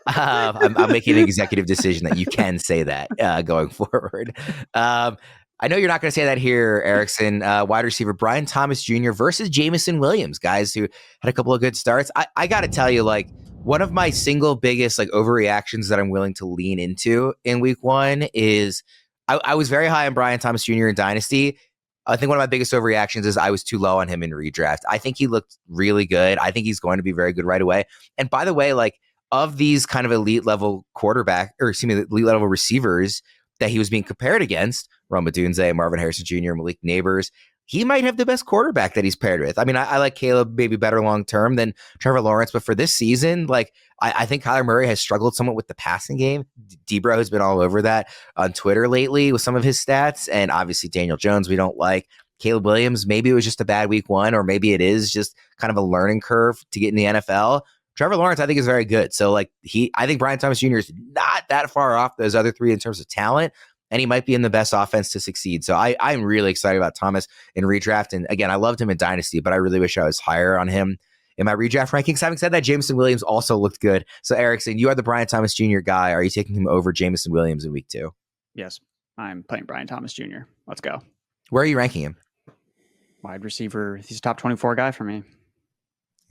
I'm making an executive decision that you can say that going forward. I know you're not going to say that here, Erickson. Wide receiver Brian Thomas Jr. versus Jameson Williams, guys who had a couple of good starts. I got to tell you, One of my single biggest like overreactions that I'm willing to lean into in week one is I was very high on Brian Thomas Jr. in Dynasty. I think one of my biggest overreactions is I was too low on him in redraft. I think he looked really good. I think he's going to be very good right away. And by the way, like of these kind of elite level elite level receivers that he was being compared against, Rome Odunze, Marvin Harrison Jr., Malik Neighbors, he might have the best quarterback that he's paired with. I mean, I like Caleb maybe better long term than Trevor Lawrence, but for this season, like I think Kyler Murray has struggled somewhat with the passing game. Debro has been all over that on Twitter lately with some of his stats, and obviously Daniel Jones we don't like. Caleb Williams, maybe it was just a bad week one, or maybe it is just kind of a learning curve to get in the NFL. Trevor Lawrence, I think, is very good. So like I think Brian Thomas Jr. is not that far off those other three in terms of talent. And he might be in the best offense to succeed. So I'm really excited about Thomas in redraft. And again, I loved him in Dynasty, but I really wish I was higher on him in my redraft rankings. Having said that, Jameson Williams also looked good. So Erickson, you are the Brian Thomas Jr. guy. Are you taking him over Jameson Williams in week 2? Yes, I'm playing Brian Thomas Jr. Let's go. Where are you ranking him? Wide receiver. He's a top 24 guy for me.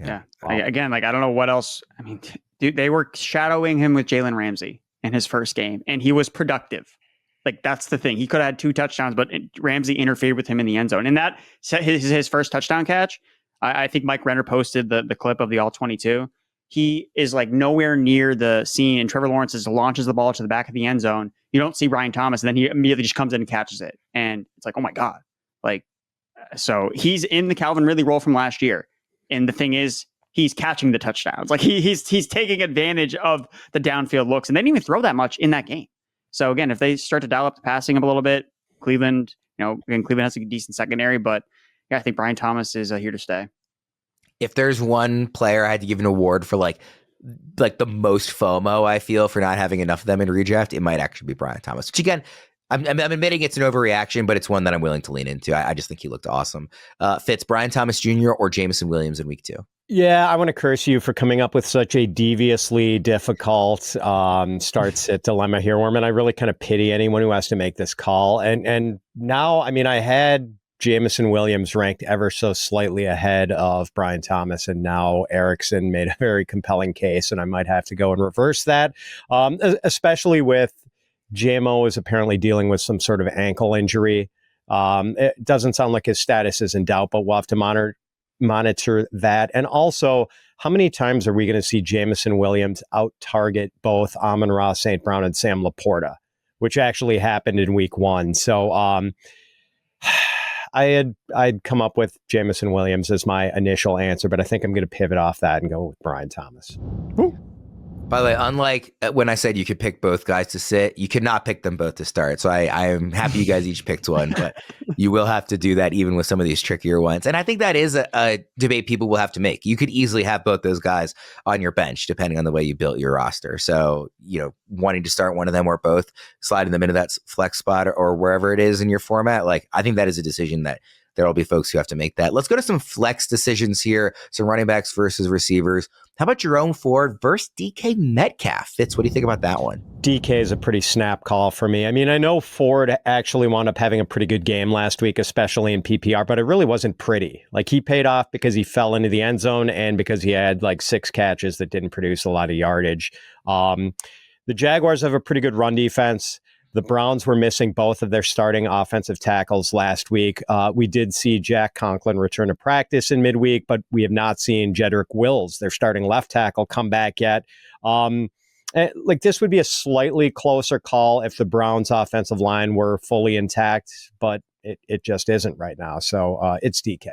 Yeah. Wow. Again, like, I don't know what else. I mean, dude, they were shadowing him with Jalen Ramsey in his first game, and he was productive. Like, that's the thing. He could have had 2 touchdowns, but Ramsey interfered with him in the end zone. And that his first touchdown catch. I think Mike Renner posted the clip of the all 22. He is like nowhere near the scene, and Trevor Lawrence launches the ball to the back of the end zone. You don't see Brian Thomas, and then he immediately just comes in and catches it. And it's like, oh my God. Like, so he's in the Calvin Ridley role from last year. And the thing is, he's catching the touchdowns. Like he's taking advantage of the downfield looks, and they didn't even throw that much in that game. So again, if they start to dial up the passing up a little bit, Cleveland, again, Cleveland has a decent secondary, but yeah, I think Brian Thomas is here to stay. If there's one player I had to give an award for like the most FOMO I feel for not having enough of them in redraft, it might actually be Brian Thomas, which again, I'm admitting it's an overreaction, but it's one that I'm willing to lean into. I just think he looked awesome. Fitz, Brian Thomas Jr. or Jameson Williams in week 2? Yeah, I want to curse you for coming up with such a deviously difficult start-sit dilemma here, Worman. I really kind of pity anyone who has to make this call. And now, I mean, I had Jameson Williams ranked ever so slightly ahead of Brian Thomas, and now Erickson made a very compelling case, and I might have to go and reverse that, especially with JMO is apparently dealing with some sort of ankle injury. It doesn't sound like his status is in doubt, but we'll have to monitor that. And also, how many times are we going to see Jameson Williams out-target both Amon-Ra St. Brown and Sam Laporta, which actually happened in week 1. So I'd come up with Jameson Williams as my initial answer, but I think I'm going to pivot off that and go with Brian Thomas. Woo. By the way, unlike when I said you could pick both guys to sit, you could not pick them both to start. So I am happy you guys each picked one, but you will have to do that even with some of these trickier ones. And I think that is a debate people will have to make. You could easily have both those guys on your bench, depending on the way you built your roster. So, wanting to start one of them or both, sliding them into that flex spot or wherever it is in your format, like I think that is a decision that there will be folks who have to make that. Let's go to some flex decisions here. Some running backs versus receivers. How about Jerome Ford versus DK Metcalf? Fitz, what do you think about that one? DK is a pretty snap call for me. I mean, I know Ford actually wound up having a pretty good game last week, especially in PPR, but it really wasn't pretty. Like, he paid off because he fell into the end zone and because he had like 6 catches that didn't produce a lot of yardage. The Jaguars have a pretty good run defense. The Browns were missing both of their starting offensive tackles last week. We did see Jack Conklin return to practice in midweek, but we have not seen Jedrick Wills, their starting left tackle, come back yet. This would be a slightly closer call if the Browns' offensive line were fully intact, but it just isn't right now. So it's DK.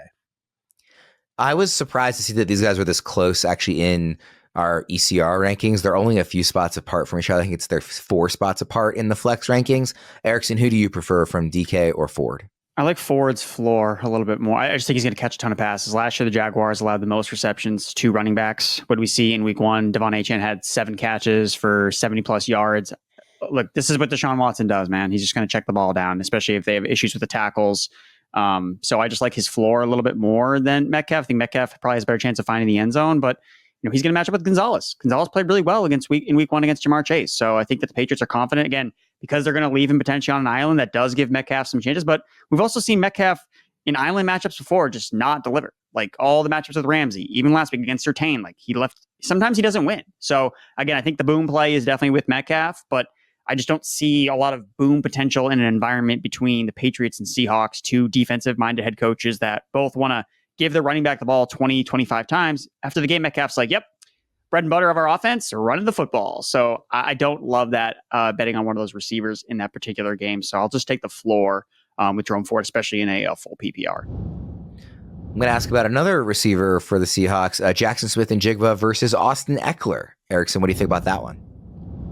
I was surprised to see that these guys were this close actually in our ECR rankings. They're only a few spots apart from each other. I think they're 4 spots apart in the flex rankings. Erickson, who do you prefer from DK or Ford? I like Ford's floor a little bit more. I just think he's going to catch a ton of passes. Last year, the Jaguars allowed the most receptions to running backs. What do we see in week 1? Devon Achane had 7 catches for 70-plus yards. Look, this is what Deshaun Watson does, man. He's just going to check the ball down, especially if they have issues with the tackles. So I just like his floor a little bit more than Metcalf. I think Metcalf probably has a better chance of finding the end zone, but he's going to match up with Gonzalez. Gonzalez played really well in week 1 against Jamar Chase. So I think that the Patriots are confident, again, because they're going to leave him potentially on an island. That does give Metcalf some changes. But we've also seen Metcalf in island matchups before just not deliver. Like all the matchups with Ramsey, even last week against Surtain, like he left. Sometimes he doesn't win. So again, I think the boom play is definitely with Metcalf, but I just don't see a lot of boom potential in an environment between the Patriots and Seahawks, two defensive-minded head coaches that both want to give their running back the ball 20, 25 times. After the game, Metcalf's like, yep, bread and butter of our offense, running the football. So I don't love that betting on one of those receivers in that particular game. So I'll just take the floor with Jerome Ford, especially in a full PPR. I'm going to ask about another receiver for the Seahawks, Jaxon Smith-Njigba versus Austin Ekeler. Erickson, what do you think about that one?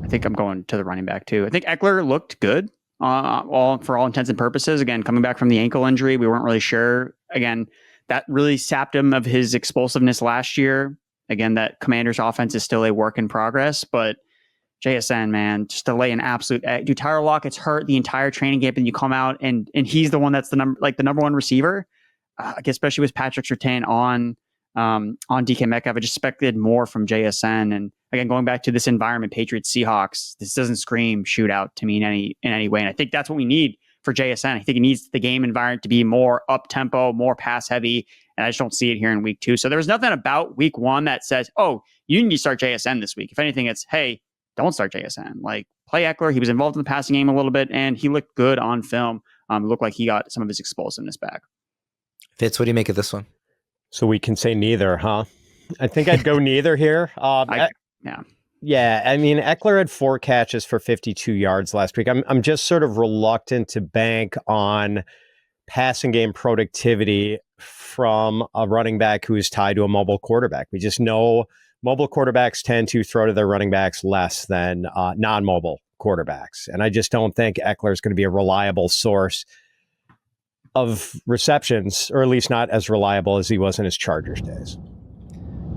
I think I'm going to the running back too. I think Ekeler looked good for all intents and purposes. Again, coming back from the ankle injury, we weren't really sure. Again, that really sapped him of his explosiveness last year. Again, that Commanders offense is still a work in progress, but JSN, man, just to lay an absolute. Dude, Tyler Lockett's hurt the entire training camp, and you come out and he's the one that's the number one receiver. Especially with Patrick Surtain on DK Metcalf, I just expected more from JSN. And again, going back to this environment, Patriots, Seahawks, this doesn't scream shootout to me in any way. And I think that's what we need for JSN. I think he needs the game environment to be more up tempo, more pass heavy. And I just don't see it here in week 2. So there's nothing about week 1 that says, oh, you need to start JSN this week. If anything, it's, hey, don't start JSN. Like, play Ekeler. He was involved in the passing game a little bit, and he looked good on film. It looked like he got some of his explosiveness back. Fitz, what do you make of this one? So we can say neither, huh? I think I'd go neither here. Yeah. I mean, Ekeler had 4 catches for 52 yards last week. I'm just sort of reluctant to bank on passing game productivity from a running back who is tied to a mobile quarterback. We just know mobile quarterbacks tend to throw to their running backs less than non-mobile quarterbacks. And I just don't think Ekeler is going to be a reliable source of receptions, or at least not as reliable as he was in his Chargers days.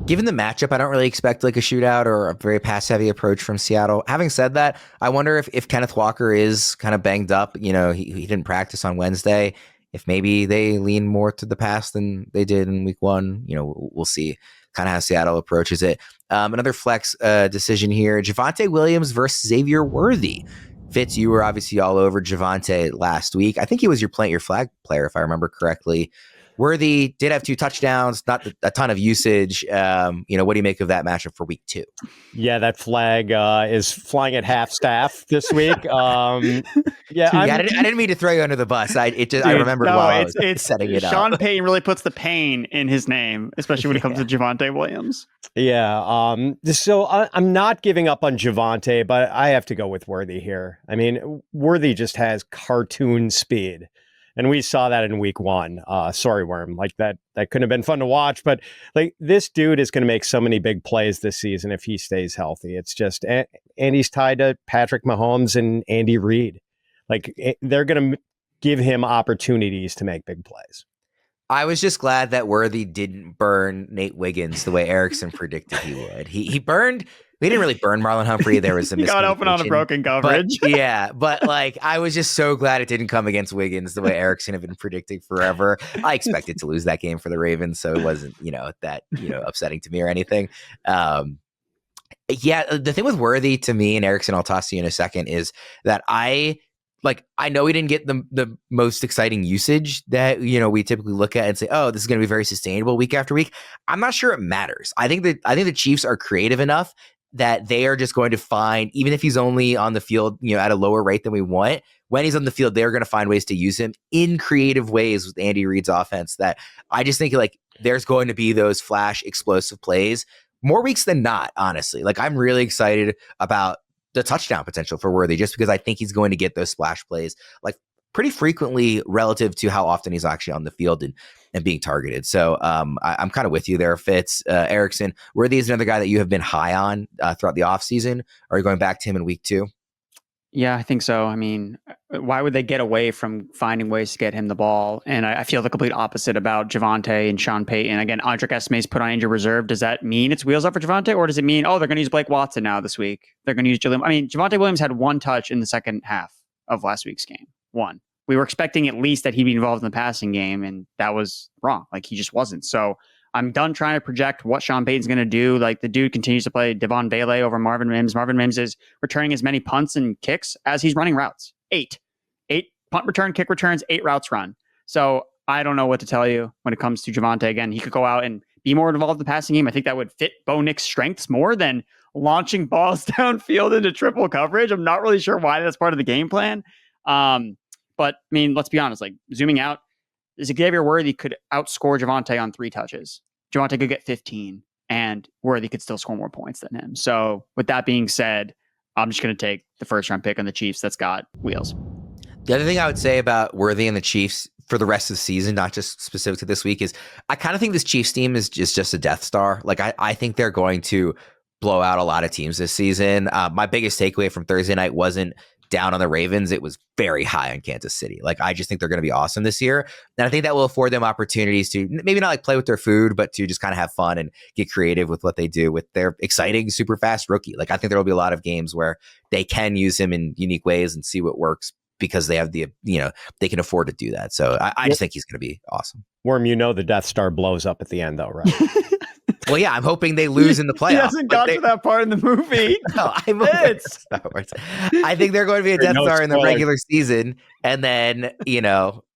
Given the matchup, I don't really expect like a shootout or a very pass-heavy approach from Seattle. Having said that, I wonder if Kenneth Walker is kind of banged up. You know, he didn't practice on Wednesday. If maybe they lean more to the pass than they did in week 1, you know, we'll see kind of how Seattle approaches it. Another flex decision here, Javonte Williams versus Xavier Worthy. Fitz, you were obviously all over Javonte last week. I think he was your plant your flag player, if I remember correctly. Worthy did have 2 touchdowns, not a ton of usage. What do you make of that matchup for week 2? Yeah, that flag is flying at half staff this week. I didn't mean to throw you under the bus. I remembered while I was setting it up. Sean Payton really puts the pain in his name, especially when it comes to Javonte Williams. Yeah. So I'm not giving up on Javonte, but I have to go with Worthy here. I mean, Worthy just has cartoon speed. And we saw that in week 1. Sorry, Worm. Like that couldn't have been fun to watch. But like this dude is going to make so many big plays this season if he stays healthy. It's just, and he's tied to Patrick Mahomes and Andy Reid. Like they're going to give him opportunities to make big plays. I was just glad that Worthy didn't burn Nate Wiggins the way Erickson predicted he would. He burned. We didn't really burn Marlon Humphrey. There was some he got open on a broken coverage. But like I was just so glad it didn't come against Wiggins the way Erickson had been predicting forever. I expected to lose that game for the Ravens, so it wasn't that upsetting to me or anything. The thing with Worthy to me, and Erickson, I'll toss to you in a second, is that I know he didn't get the most exciting usage that, we typically look at and say, oh, this is going to be very sustainable week after week. I'm not sure it matters. I think the Chiefs are creative enough that they are just going to find, even if he's only on the field, at a lower rate than we want, when he's on the field, they're going to find ways to use him in creative ways with Andy Reid's offense that I just think like there's going to be those flash explosive plays more weeks than not, honestly. Like I'm really excited about the touchdown potential for Worthy just because I think he's going to get those splash plays like pretty frequently relative to how often he's actually on the field and being targeted. So I'm kind of with you there, Fitz. Erickson, Worthy is another guy that you have been high on throughout the offseason. Are you going back to him in week 2? Yeah, I think so. I mean, why would they get away from finding ways to get him the ball? And I feel the complete opposite about Javonte and Sean Payton. Again, Audric Estime's put on injured reserve. Does that mean it's wheels up for Javonte? Or does it mean, they're going to use Blake Watson now this week? They're going to use Jaylen. I mean, Javonte Williams had 1 touch in the second half of last week's game. 1. We were expecting at least that he'd be involved in the passing game, and that was wrong. Like, he just wasn't. So I'm done trying to project what Sean Payton's going to do. Like, the dude continues to play Devon Bailey over Marvin Mims. Marvin Mims is returning as many punts and kicks as he's running routes. 8 punt return, kick returns, 8 routes run. So I don't know what to tell you when it comes to Javonte. Again, he could go out and be more involved in the passing game. I think that would fit Bo Nix's strengths more than launching balls downfield into triple coverage. I'm not really sure why that's part of the game plan. But I mean, let's be honest, like zooming out, Xavier Worthy could outscore Javonte on 3 touches. Javonte could get 15 and Worthy could still score more points than him. So with that being said, I'm just going to take the first round pick on the Chiefs that's got wheels. The other thing I would say about Worthy and the Chiefs for the rest of the season, not just specific to this week, is I kind of think this Chiefs team is just a Death Star. Like I think they're going to blow out a lot of teams this season. My biggest takeaway from Thursday night wasn't down on the Ravens. It was very high on Kansas City. Like, I just think they're going to be awesome this year. And I think that will afford them opportunities to maybe not like play with their food, but to just kind of have fun and get creative with what they do with their exciting, super fast rookie. Like, I think there will be a lot of games where they can use him in unique ways and see what works because they have the, they can afford to do that. So I just think he's going to be awesome. Worm, the Death Star blows up at the end though, right? Well, yeah, I'm hoping they lose in the playoffs. He hasn't got to that part in the movie. No, I think they're going to be a Death Star in the regular season. And then,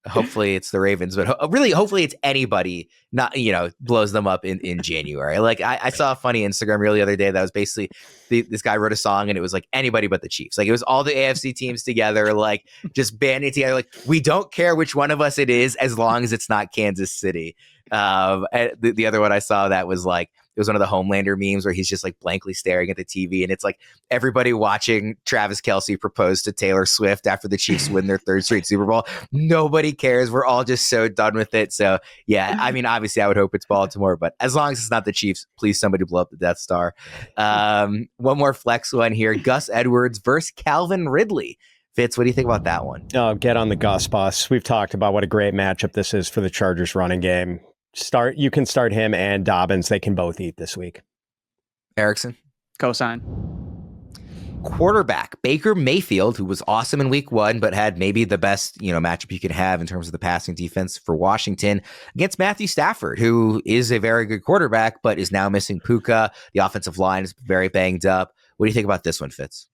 hopefully it's the Ravens, but hopefully it's anybody not, blows them up in January. Like I saw a funny Instagram reel the other day that was basically this guy wrote a song and it was like anybody but the Chiefs. Like it was all the AFC teams together, like just banding together. Like, we don't care which one of us it is as long as it's not Kansas City. And the other one I saw that was like, it was one of the Homelander memes where he's just like blankly staring at the TV and it's like everybody watching Travis Kelce propose to Taylor Swift after the Chiefs win their 3rd straight Super Bowl. Nobody cares. We're all just so done with it. So yeah, I mean, obviously I would hope it's Baltimore, but as long as it's not the Chiefs, please somebody blow up the Death Star. One more flex one here. Gus Edwards versus Calvin Ridley. Fitz, what do you think about that one? Oh, get on the Gus bus. We've talked about what a great matchup this is for the Chargers running game. You can start him and Dobbins. They can both eat this week. Erickson? Cosign. Quarterback Baker Mayfield, who was awesome in week 1, but had maybe the best, matchup you could have in terms of the passing defense for Washington against Matthew Stafford, who is a very good quarterback, but is now missing Puka. The offensive line is very banged up. What do you think about this one, Fitz?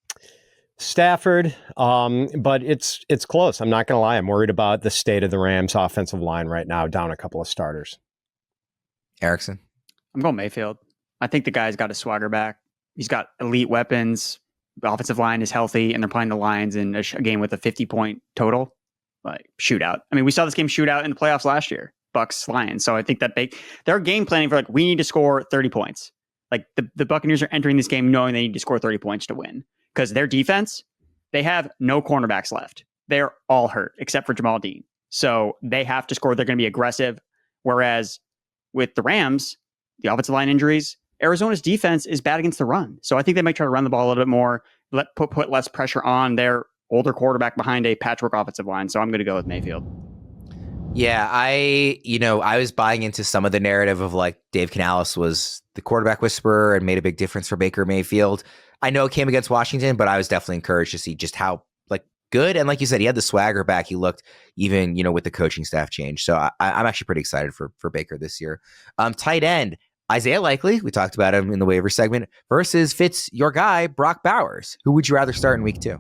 Stafford, but it's close. I'm not going to lie. I'm worried about the state of the Rams offensive line right now, down a couple of starters. Erickson? I'm going Mayfield. I think the guy's got his swagger back. He's got elite weapons. The offensive line is healthy, and they're playing the Lions in a game with a 50-point total, like shootout. I mean, we saw this game shootout in the playoffs last year, Bucks Lions. So I think that they're game planning for we need to score 30 points. Like the Buccaneers are entering this game knowing they need to score 30 points to win because their defense, they have no cornerbacks left. They're all hurt except for Jamal Dean. So they have to score. They're going to be aggressive. Whereas with the Rams, the offensive line injuries, Arizona's defense is bad against the run. So I think they might try to run the ball a little bit more, put less pressure on their older quarterback behind a patchwork offensive line. So I'm going to go with Mayfield. Yeah, I was buying into some of the narrative of like Dave Canales was the quarterback whisperer and made a big difference for Baker Mayfield. I know it came against Washington, but I was definitely encouraged to see just how good. And like you said, he had the swagger back. He looked even, with the coaching staff change. So I'm actually pretty excited for Baker this year. Tight end, Isaiah Likely, we talked about him in the waiver segment, versus Fitz, your guy, Brock Bowers. Who would you rather start in week 2?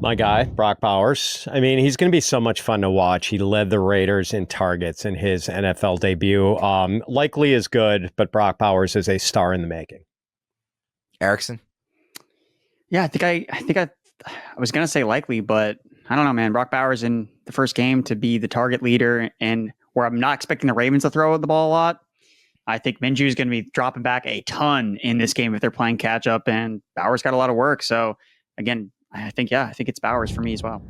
My guy, Brock Bowers. I mean, he's going to be so much fun to watch. He led the Raiders in targets in his NFL debut. Likely is good, but Brock Bowers is a star in the making. Erickson? Yeah, I think I was going to say Likely, but I don't know, man. Brock Bowers in the first game to be the target leader, and where I'm not expecting the Ravens to throw the ball a lot. I think Minshew is going to be dropping back a ton in this game if they're playing catch up, and Bowers got a lot of work. So again, I think it's Bowers for me as well.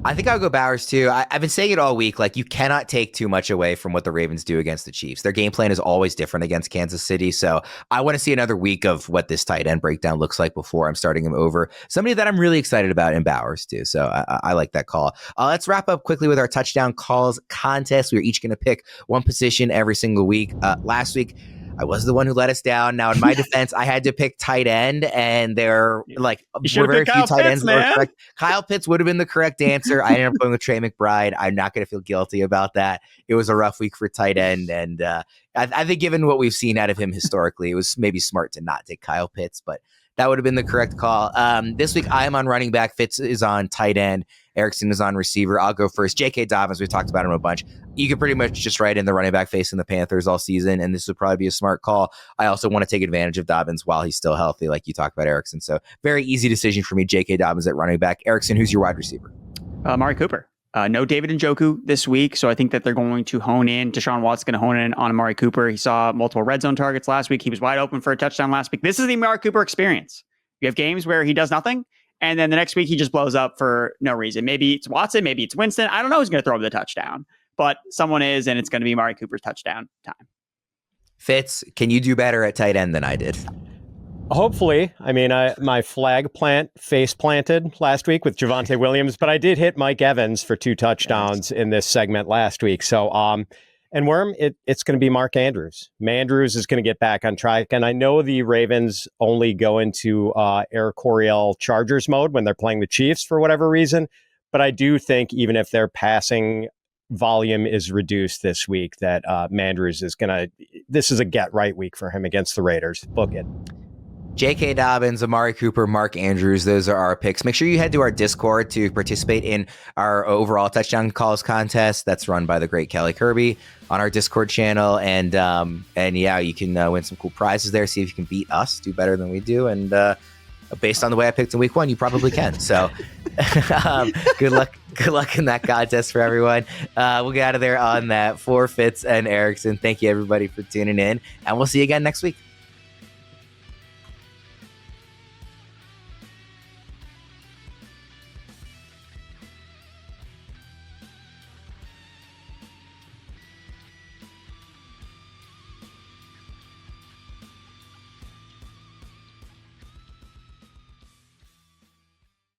I think I'll go Bowers too. I've been saying it all week. Like, you cannot take too much away from what the Ravens do against the Chiefs. Their game plan is always different against Kansas City. So I want to see another week of what this tight end breakdown looks like before I'm starting him over somebody that I'm really excited about in Bowers too. So I like that call. Let's wrap up quickly with our touchdown calls contest. We're each going to pick one position every single week. Last week, I was the one who let us down. Now, in my defense, I had to pick tight end, and there were very few tight ends that were correct. Kyle Pitts would have been the correct answer. I ended up going with Trey McBride. I'm not going to feel guilty about that. It was a rough week for tight end, and I think given what we've seen out of him historically, it was maybe smart to not take Kyle Pitts, but That would have been the correct call. This week, I am on running back. Fitz is on tight end. Erickson is on receiver. I'll go first. J.K. Dobbins, we've talked about him a bunch. You could pretty much just write in the running back facing the Panthers all season, and this would probably be a smart call. I also want to take advantage of Dobbins while he's still healthy, like you talked about Erickson. So very easy decision for me, J.K. Dobbins at running back. Erickson, who's your wide receiver? Amari Cooper. No David Njoku this week, so I think that they're going to hone in. Deshaun Watt's going to hone in on Amari Cooper. He saw multiple red zone targets last week. He was wide open for a touchdown last week. This is the Amari Cooper experience. You have games where he does nothing, and then the next week he just blows up for no reason. Maybe it's Watson, maybe it's Winston. I don't know who's going to throw the touchdown, but someone is, and it's going to be Amari Cooper's touchdown time. Fitz, can you do better at tight end than I did? Hopefully. I mean, my flag plant face planted last week with Javonte Williams, but I did hit Mike Evans for 2 touchdowns in this segment last week. So, and Worm, it's going to be Mark Andrews. Mandrews is going to get back on track. And I know the Ravens only go into Air Coryell Chargers mode when they're playing the Chiefs for whatever reason. But I do think even if their passing volume is reduced this week, that Mandrews is this is a get right week for him against the Raiders. Book it. J.K. Dobbins, Amari Cooper, Mark Andrews, those are our picks. Make sure you head to our Discord to participate in our overall touchdown calls contest that's run by the great Kelly Kirby on our Discord channel. And yeah, you can win some cool prizes there. See if you can beat us, do better than we do. And based on the way I picked in week 1, you probably can. So good luck in that contest for everyone. We'll get out of there on that. For Fitz and Erickson, thank you everybody for tuning in, and we'll see you again next week.